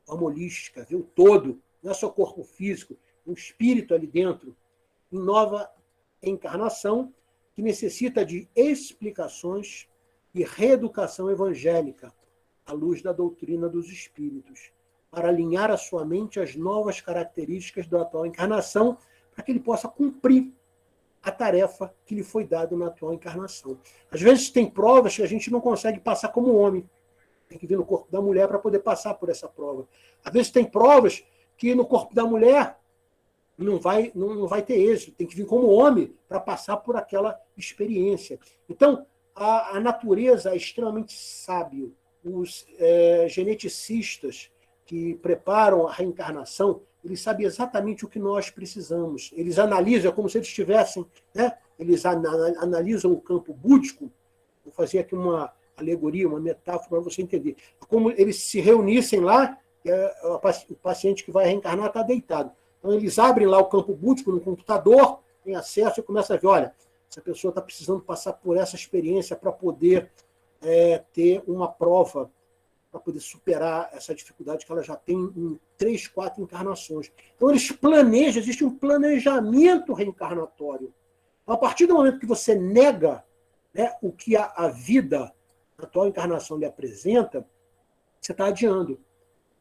holística, ver o todo, não é só corpo físico, um espírito ali dentro, em nova encarnação, que necessita de explicações e reeducação evangélica, à luz da doutrina dos espíritos. para alinhar a sua mente às novas características da atual encarnação, para que ele possa cumprir a tarefa que lhe foi dada na atual encarnação. Às vezes tem provas que a gente não consegue passar como homem. Tem que vir no corpo da mulher para poder passar por essa prova. Às vezes tem provas que no corpo da mulher não vai ter êxito. Tem que vir como homem para passar por aquela experiência. Então, a natureza é extremamente sábio. Os geneticistas que preparam a reencarnação, eles sabem exatamente o que nós precisamos. Eles analisam, como se eles estivessem, né? Eles analisam o campo búdico. Vou fazer aqui uma alegoria, uma metáfora para você entender. Como eles se reunissem lá, o paciente que vai reencarnar está deitado. Então, eles abrem lá o campo búdico no computador, tem acesso e começa a ver, olha, essa pessoa está precisando passar por essa experiência para poder ter uma prova, para poder superar essa dificuldade que ela já tem em 3, 4 encarnações. Então, eles planejam, existe um planejamento reencarnatório. Então, a partir do momento que você nega, né, o que a vida, a atual encarnação lhe apresenta, você está adiando.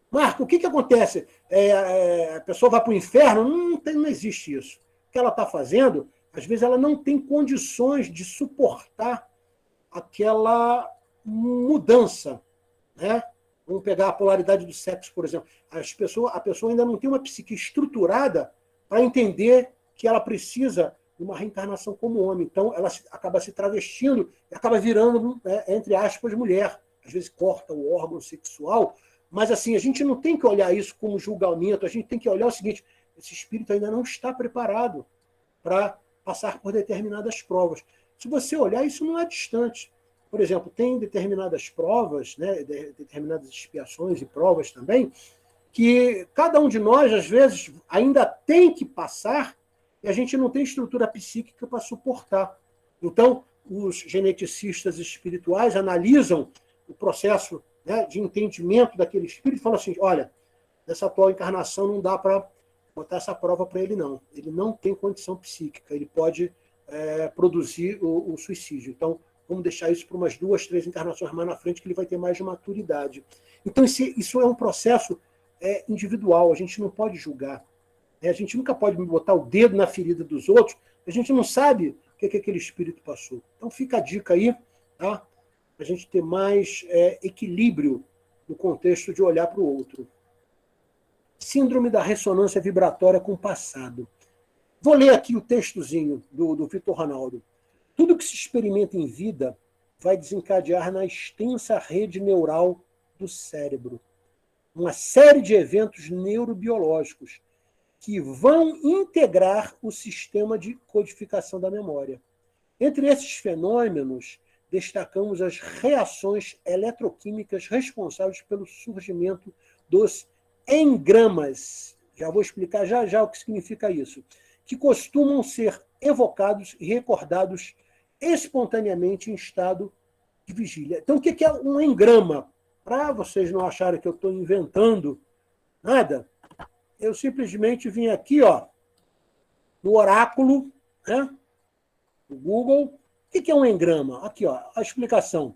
Marco, o que acontece? A pessoa vai para o inferno? Não existe isso. O que ela está fazendo, às vezes ela não tem condições de suportar aquela mudança. Né? Vamos pegar a polaridade do sexo, por exemplo. A pessoa ainda não tem uma psique estruturada para entender que ela precisa de uma reencarnação como homem. Então, ela acaba se travestindo e acaba virando, entre aspas, mulher. Às vezes corta o órgão sexual. Mas, assim, a gente não tem que olhar isso como julgamento. A gente tem que olhar o seguinte: esse espírito ainda não está preparado para passar por determinadas provas. Se você olhar, isso não é distante. Por exemplo, tem determinadas provas, né, determinadas expiações e provas também, que cada um de nós, às vezes, ainda tem que passar e a gente não tem estrutura psíquica para suportar. Então, os geneticistas espirituais analisam o processo, né, de entendimento daquele espírito e falam assim, olha, nessa atual encarnação não dá para botar essa prova para ele, não. Ele não tem condição psíquica, ele pode produzir o suicídio. Então, vamos deixar isso para umas 2, 3 encarnações mais na frente, que ele vai ter mais de maturidade. Então, isso é um processo individual, a gente não pode julgar. A gente nunca pode botar o dedo na ferida dos outros, a gente não sabe o que aquele espírito passou. Então, fica a dica aí, tá? Para a gente ter mais equilíbrio no contexto de olhar para o outro. Síndrome da ressonância vibratória com o passado. Vou ler aqui o textozinho do Vitor Ronaldo. Tudo que se experimenta em vida vai desencadear na extensa rede neural do cérebro uma série de eventos neurobiológicos que vão integrar o sistema de codificação da memória. Entre esses fenômenos, destacamos as reações eletroquímicas responsáveis pelo surgimento dos engramas. Já vou explicar já o que significa isso. Que costumam ser evocados e recordados espontaneamente em estado de vigília. Então, o que é um engrama? Para vocês não acharem que eu estou inventando nada, eu simplesmente vim aqui, no oráculo, né, no Google. O que é um engrama? Aqui, a explicação.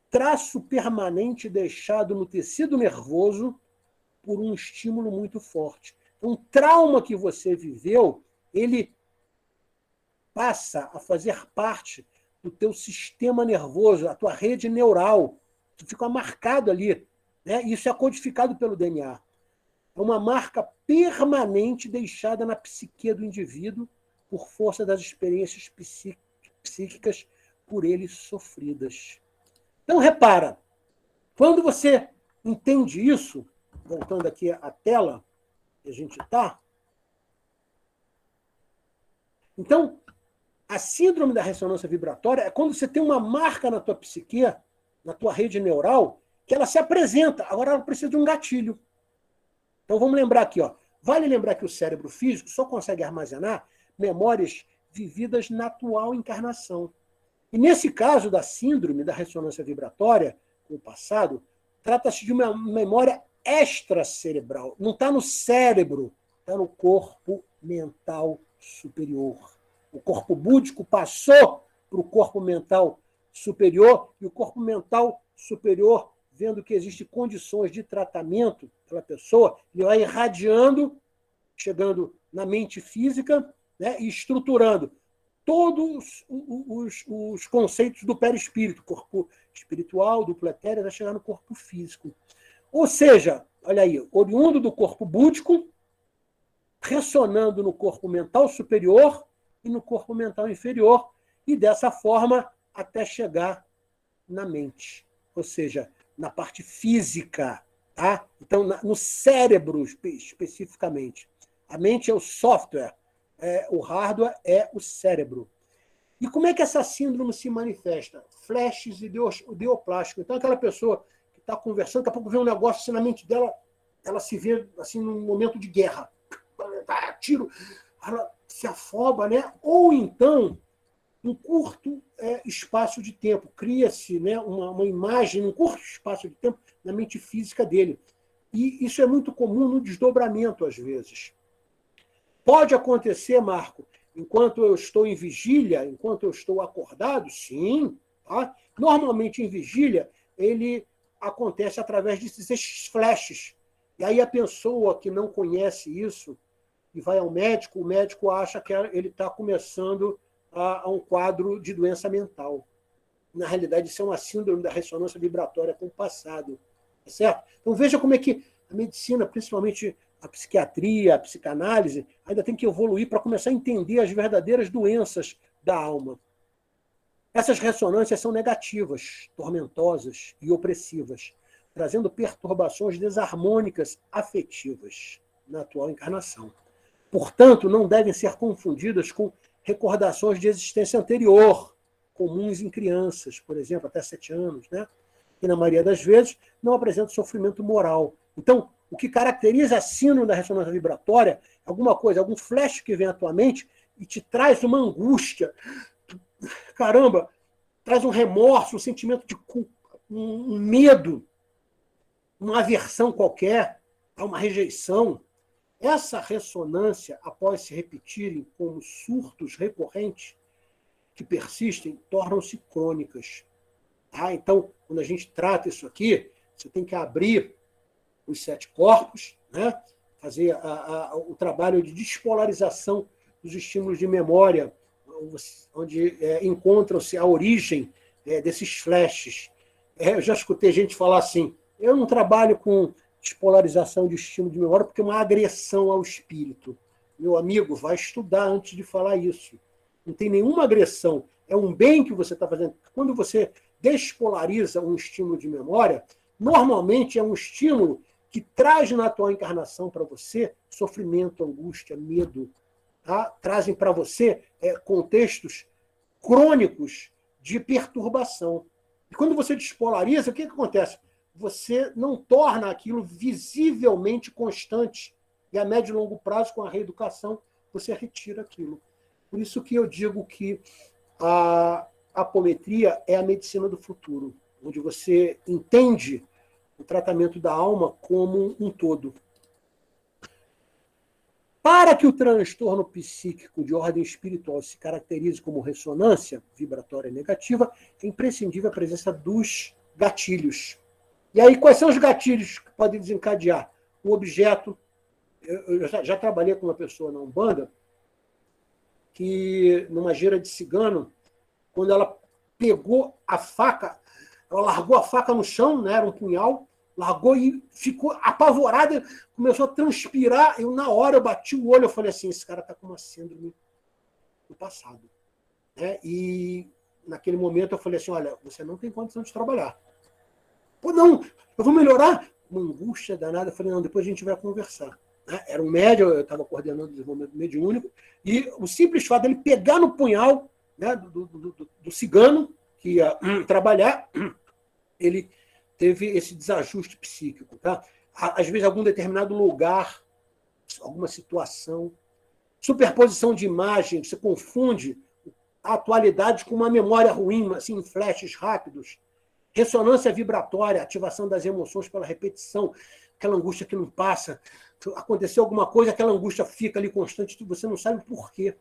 Traço permanente deixado no tecido nervoso por um estímulo muito forte. Um trauma que você viveu, ele passa a fazer parte do teu sistema nervoso, a tua rede neural. Tu fica marcado ali. Né? Isso é codificado pelo DNA. É uma marca permanente deixada na psique do indivíduo por força das experiências psíquicas por ele sofridas. Então, repara, quando você entende isso, voltando aqui à tela que a gente está, então, a síndrome da ressonância vibratória é quando você tem uma marca na tua psique, na tua rede neural, que ela se apresenta. Agora ela precisa de um gatilho. Então vamos lembrar aqui. Vale lembrar que o cérebro físico só consegue armazenar memórias vividas na atual encarnação. E nesse caso da síndrome da ressonância vibratória, com o passado, trata-se de uma memória extracerebral. Não está no cérebro, está no corpo mental superior. O corpo búdico passou para o corpo mental superior e o corpo mental superior vendo que existem condições de tratamento pela pessoa, ele vai irradiando, chegando na mente física, né, e estruturando todos os conceitos do perispírito, corpo espiritual, duplo etéreo, vai chegar no corpo físico. Ou seja, olha aí, oriundo do corpo búdico, ressonando no corpo mental superior e no corpo mental inferior, e dessa forma até chegar na mente, ou seja, na parte física, tá? Então, no cérebro especificamente. A mente é o software, o hardware é o cérebro. E como é que essa síndrome se manifesta? Flashes ideoplásticos. Então, aquela pessoa que está conversando, daqui a pouco vê um negócio assim na mente dela, ela se vê assim num momento de guerra. Tiro, ela se afoba, né? Ou então, um curto espaço de tempo, cria-se, né, uma imagem, um curto espaço de tempo na mente física dele. E isso é muito comum no desdobramento, às vezes. Pode acontecer, Marco, enquanto eu estou em vigília, enquanto eu estou acordado? Sim. Tá? Normalmente, em vigília, ele acontece através desses flashes. E aí a pessoa que não conhece isso e vai ao médico, o médico acha que ele está começando a um quadro de doença mental. Na realidade, isso é uma síndrome da ressonância vibratória com o passado. Tá certo? Então, veja como é que a medicina, principalmente a psiquiatria, a psicanálise, ainda tem que evoluir para começar a entender as verdadeiras doenças da alma. Essas ressonâncias são negativas, tormentosas e opressivas, trazendo perturbações desarmônicas afetivas na atual encarnação. Portanto, não devem ser confundidas com recordações de existência anterior, comuns em crianças, por exemplo, até 7 anos, né? Que na maioria das vezes não apresentam sofrimento moral. Então, o que caracteriza a síndrome da ressonância vibratória é alguma coisa, algum flash que vem à tua mente e te traz uma angústia. Caramba, traz um remorso, um sentimento de culpa, um medo, uma aversão qualquer, uma rejeição. Essa ressonância, após se repetirem como surtos recorrentes que persistem, tornam-se crônicas. Tá? Então, quando a gente trata isso aqui, você tem que abrir os 7 corpos, né? Fazer o trabalho de despolarização dos estímulos de memória, onde encontram-se a origem desses flashes. Eu já escutei gente falar assim, eu não trabalho com despolarização de estímulo de memória porque é uma agressão ao espírito. Meu amigo, vai estudar antes de falar isso. Não tem nenhuma agressão, é um bem que você está fazendo. Quando você despolariza um estímulo de memória, normalmente é um estímulo que traz na tua encarnação para você sofrimento, angústia, medo. Tá? Trazem para você contextos crônicos de perturbação. E quando você despolariza, o que acontece? Você não torna aquilo visivelmente constante. E a médio e longo prazo, com a reeducação, você retira aquilo. Por isso que eu digo que a apometria é a medicina do futuro, onde você entende o tratamento da alma como um todo. Para que o transtorno psíquico de ordem espiritual se caracterize como ressonância vibratória negativa, é imprescindível a presença dos gatilhos. E aí, quais são os gatilhos que podem desencadear? Um objeto. Eu já trabalhei com uma pessoa na Umbanda que, numa gira de cigano, quando ela pegou a faca, ela largou a faca no chão, né, era um punhal, largou e ficou apavorada, começou a transpirar. Eu, na hora, eu bati o olho, eu falei assim, esse cara está com uma síndrome do passado. E, naquele momento, eu falei assim, olha, você não tem condição de trabalhar. Pô, não, eu vou melhorar. Uma angústia danada. Eu falei, não, depois a gente vai conversar. Era um médium, eu estava coordenando o desenvolvimento mediúnico, e o simples fato dele pegar no punhal, né, do cigano que ia trabalhar, ele teve esse desajuste psíquico. Tá? Às vezes, algum determinado lugar, alguma situação, superposição de imagem, você confunde a atualidade com uma memória ruim, assim, em flashes rápidos. Ressonância vibratória, ativação das emoções pela repetição, aquela angústia que não passa. Aconteceu alguma coisa, aquela angústia fica ali constante, você não sabe por quê.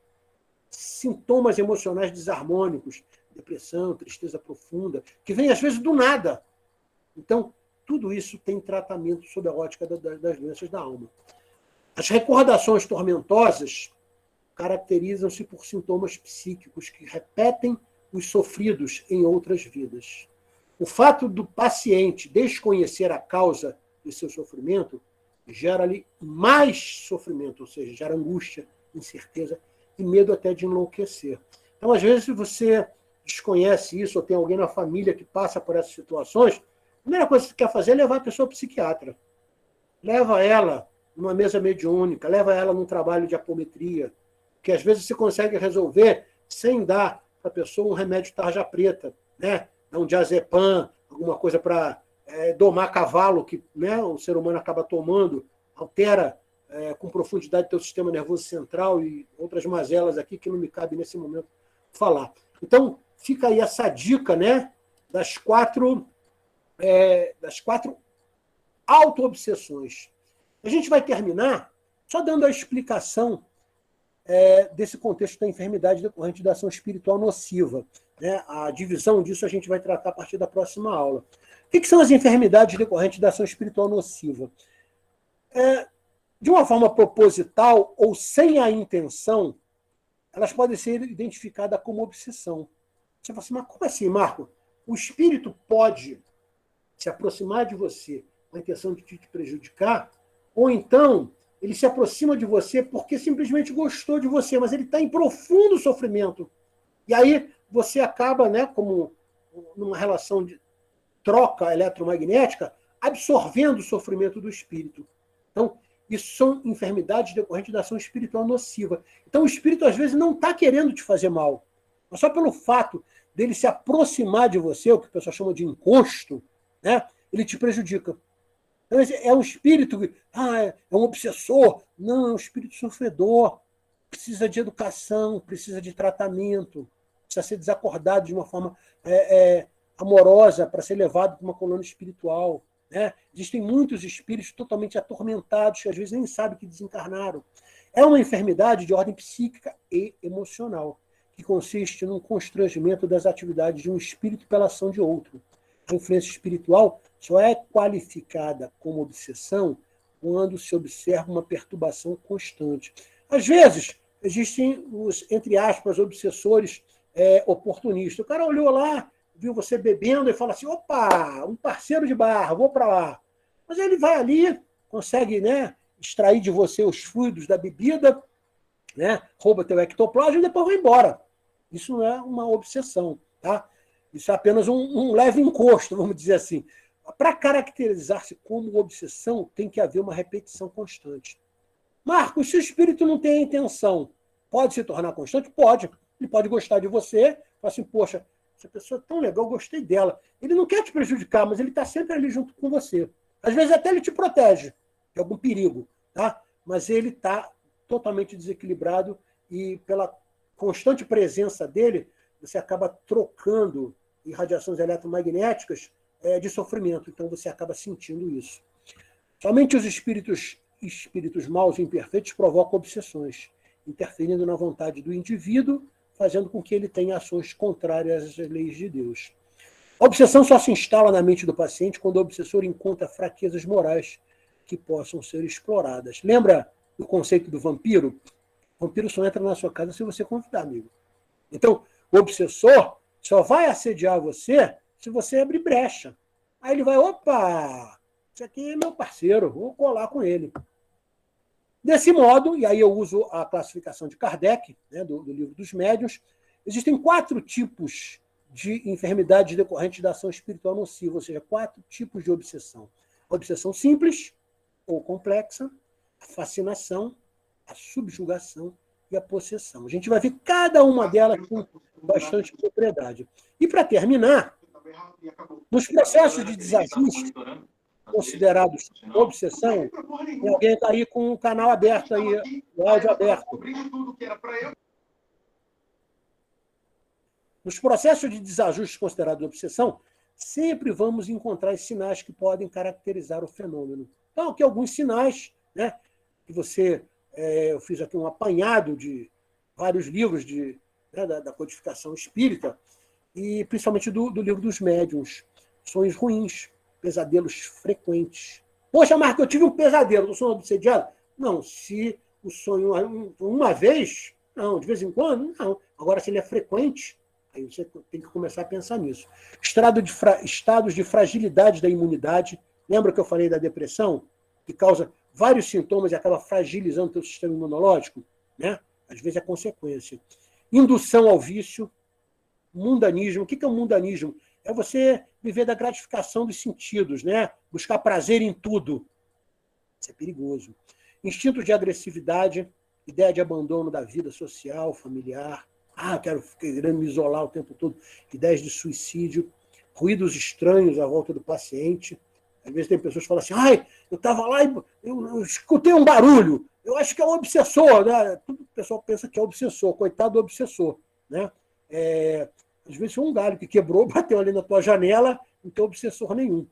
Sintomas emocionais desarmônicos, depressão, tristeza profunda, que vem às vezes do nada. Então, tudo isso tem tratamento sob a ótica das doenças da alma. As recordações tormentosas caracterizam-se por sintomas psíquicos que repetem os sofridos em outras vidas. O fato do paciente desconhecer a causa de seu sofrimento gera-lhe mais sofrimento, ou seja, gera angústia, incerteza e medo até de enlouquecer. Então, às vezes, se você desconhece isso, ou tem alguém na família que passa por essas situações, a primeira coisa que você quer fazer é levar a pessoa ao psiquiatra. Leva ela numa mesa mediúnica, leva ela num trabalho de apometria, que às vezes você consegue resolver sem dar para a pessoa um remédio tarja preta, né? Um diazepam, alguma coisa para domar cavalo, que, né, o ser humano acaba tomando, altera com profundidade o teu sistema nervoso central e outras mazelas aqui que não me cabe nesse momento falar. Então, fica aí essa dica, né, das quatro auto-obsessões. A gente vai terminar só dando a explicação desse contexto da enfermidade decorrente da ação espiritual nociva. Né? A divisão disso a gente vai tratar a partir da próxima aula. O que são as enfermidades decorrentes da ação espiritual nociva? De uma forma proposital ou sem a intenção, elas podem ser identificadas como obsessão. Você fala assim, mas como assim, Marco? O espírito pode se aproximar de você com a intenção de te prejudicar, ou então ele se aproxima de você porque simplesmente gostou de você, mas ele está em profundo sofrimento. E aí você acaba, né, como numa relação de troca eletromagnética, absorvendo o sofrimento do espírito. Então, isso são enfermidades decorrentes da ação espiritual nociva. Então, o espírito, às vezes, não está querendo te fazer mal. Mas só pelo fato dele se aproximar de você, o que o pessoal chama de encosto, né, ele te prejudica. Então, é um espírito que é um obsessor. Não, é um espírito sofredor. Precisa de educação, precisa de tratamento, precisa ser desacordado de uma forma amorosa para ser levado para uma colônia espiritual. Né? Existem muitos espíritos totalmente atormentados que às vezes nem sabem que desencarnaram. É uma enfermidade de ordem psíquica e emocional, que consiste num constrangimento das atividades de um espírito pela ação de outro. A influência espiritual só é qualificada como obsessão quando se observa uma perturbação constante. Às vezes, existem os, entre aspas, obsessores oportunistas. O cara olhou lá, viu você bebendo e fala assim, opa, um parceiro de barra, vou para lá. Mas ele vai ali, consegue, né, extrair de você os fluidos da bebida, né, rouba teu ectoplasma e depois vai embora. Isso não é uma obsessão, tá? Isso é apenas um leve encosto, vamos dizer assim. Para caracterizar-se como obsessão, tem que haver uma repetição constante. Marcos, se o espírito não tem a intenção, pode se tornar constante? Pode. Ele pode gostar de você, falar assim, poxa, essa pessoa é tão legal, gostei dela. Ele não quer te prejudicar, mas ele está sempre ali junto com você. Às vezes até ele te protege de algum perigo, tá? Mas ele está totalmente desequilibrado e pela constante presença dele, você acaba trocando irradiações eletromagnéticas de sofrimento. Então você acaba sentindo isso. Somente os espíritos maus e imperfeitos provocam obsessões, interferindo na vontade do indivíduo, fazendo com que ele tenha ações contrárias às leis de Deus. A obsessão só se instala na mente do paciente quando o obsessor encontra fraquezas morais que possam ser exploradas. Lembra do conceito do vampiro? O vampiro só entra na sua casa se você convidar, amigo. Então, o obsessor só vai assediar você se você abrir brecha. Aí ele vai, opa, esse aqui é meu parceiro, vou colar com ele. Desse modo, e aí eu uso a classificação de Kardec, né, do livro dos médiuns, existem 4 tipos de enfermidades decorrentes da ação espiritual nociva, ou seja, 4 tipos de obsessão. A obsessão simples ou complexa, a fascinação, a subjugação e a possessão. A gente vai ver cada uma delas com bastante propriedade. E para terminar, nos processos de desajuste considerados obsessão, alguém está aí com o canal aberto, aí, o áudio aberto. Nos processos de desajuste considerados obsessão, sempre vamos encontrar sinais que podem caracterizar o fenômeno. Então, aqui alguns sinais, né, que eu fiz aqui um apanhado de vários livros da codificação espírita, e principalmente do livro dos médiuns. Sonhos ruins, pesadelos frequentes. Poxa, Marco, eu tive um pesadelo, eu sou obsediado? Não, se o sonho uma vez, não, de vez em quando, não. Agora, se ele é frequente, aí você tem que começar a pensar nisso. Estados de fragilidade da imunidade. Lembra que eu falei da depressão? Que causa vários sintomas e acaba fragilizando o teu sistema imunológico? Né? Às vezes é consequência. Indução ao vício. Mundanismo. O que é o mundanismo? É você viver da gratificação dos sentidos, né? Buscar prazer em tudo. Isso é perigoso. Instinto de agressividade, ideia de abandono da vida social, familiar. Querendo me isolar o tempo todo. Ideias de suicídio. Ruídos estranhos à volta do paciente. Às vezes tem pessoas que falam assim, eu estava lá e eu escutei um barulho. Eu acho que é um obsessor. Né? Tudo o pessoal pensa que é obsessor. Coitado do obsessor. Né? Às vezes foi um galho que quebrou, bateu ali na tua janela, não tem obsessor nenhum.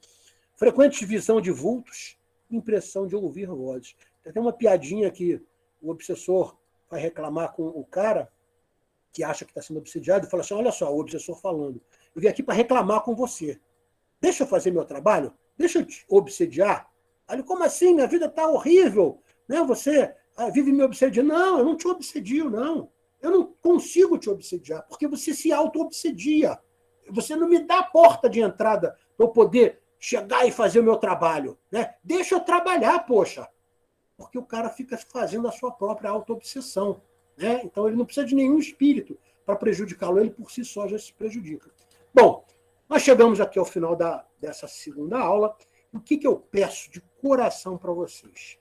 Frequente visão de vultos, impressão de ouvir vozes. Tem até uma piadinha que o obsessor vai reclamar com o cara que acha que está sendo obsediado e fala assim, olha só, o obsessor falando, eu vim aqui para reclamar com você. Deixa eu fazer meu trabalho? Deixa eu te obsediar? Aí, como assim? Minha vida está horrível. Né? Você vive me obsediando. Não, eu não te obsedio, não. Eu não consigo te obsediar, porque você se auto-obsedia. Você não me dá a porta de entrada para eu poder chegar e fazer o meu trabalho. Né? Deixa eu trabalhar, poxa. Porque o cara fica fazendo a sua própria auto-obsessão. Né? Então, ele não precisa de nenhum espírito para prejudicá-lo. Ele, por si só, já se prejudica. Bom, nós chegamos aqui ao final dessa segunda aula. O que eu peço de coração para vocês?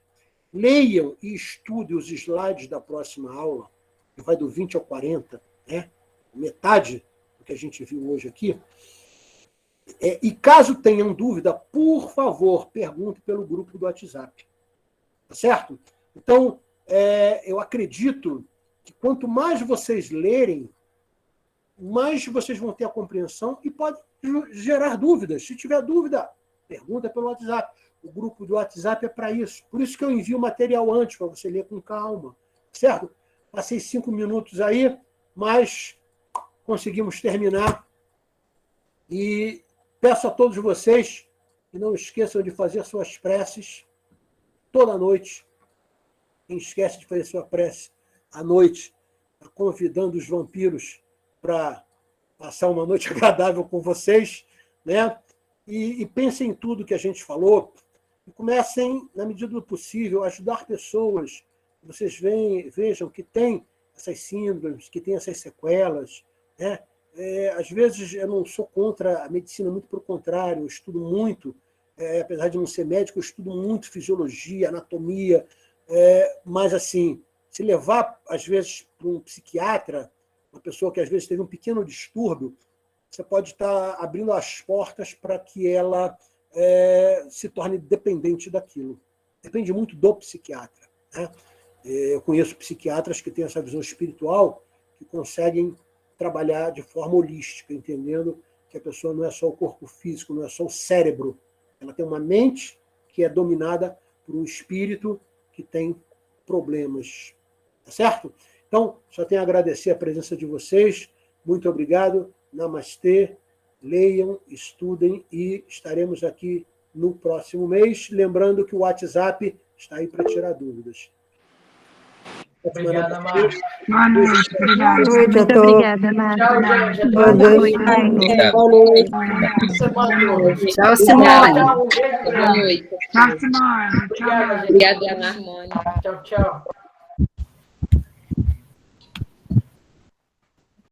Leiam e estudem os slides da próxima aula, que vai do 20 ao 40, né? Metade do que a gente viu hoje aqui. E caso tenham dúvida, por favor, pergunte pelo grupo do WhatsApp. Tá certo? Então, eu acredito que quanto mais vocês lerem, mais vocês vão ter a compreensão e pode gerar dúvidas. Se tiver dúvida, pergunta pelo WhatsApp. O grupo do WhatsApp é para isso. Por isso que eu envio o material antes, para você ler com calma. Certo? Passei 5 minutos aí, mas conseguimos terminar. E peço a todos vocês que não esqueçam de fazer suas preces toda noite. Quem esquece de fazer sua prece à noite, convidando os vampiros para passar uma noite agradável com vocês, né? E pensem em tudo que a gente falou e comecem, na medida do possível, a ajudar pessoas que vocês vejam que têm essas síndromes, que têm essas sequelas. Né? Às vezes eu não sou contra a medicina, muito pelo contrário, eu estudo muito, apesar de não ser médico, eu estudo muito fisiologia, anatomia, mas assim, se levar, às vezes, para um psiquiatra, uma pessoa que às vezes teve um pequeno distúrbio, você pode estar abrindo as portas para que ela se torne dependente daquilo. Depende muito do psiquiatra. Né? Eu conheço psiquiatras que têm essa visão espiritual, que conseguem trabalhar de forma holística, entendendo que a pessoa não é só o corpo físico, não é só o cérebro. Ela tem uma mente que é dominada por um espírito que tem problemas. Tá certo? Então, só tenho a agradecer a presença de vocês. Muito obrigado. Namastê. Leiam, estudem e estaremos aqui no próximo mês. Lembrando que o WhatsApp está aí para tirar dúvidas. Obrigada, Márcio. Boa noite. Obrigada. Muito Obrigada, Márcia. Tchau, gente. Boa noite. Boa noite. Boa noite. Tchau, Simone. Tchau, um beijo. Tchau, Simone. Tchau. Obrigada, gente. Obrigada, Ana Harmônia. Tchau, tchau.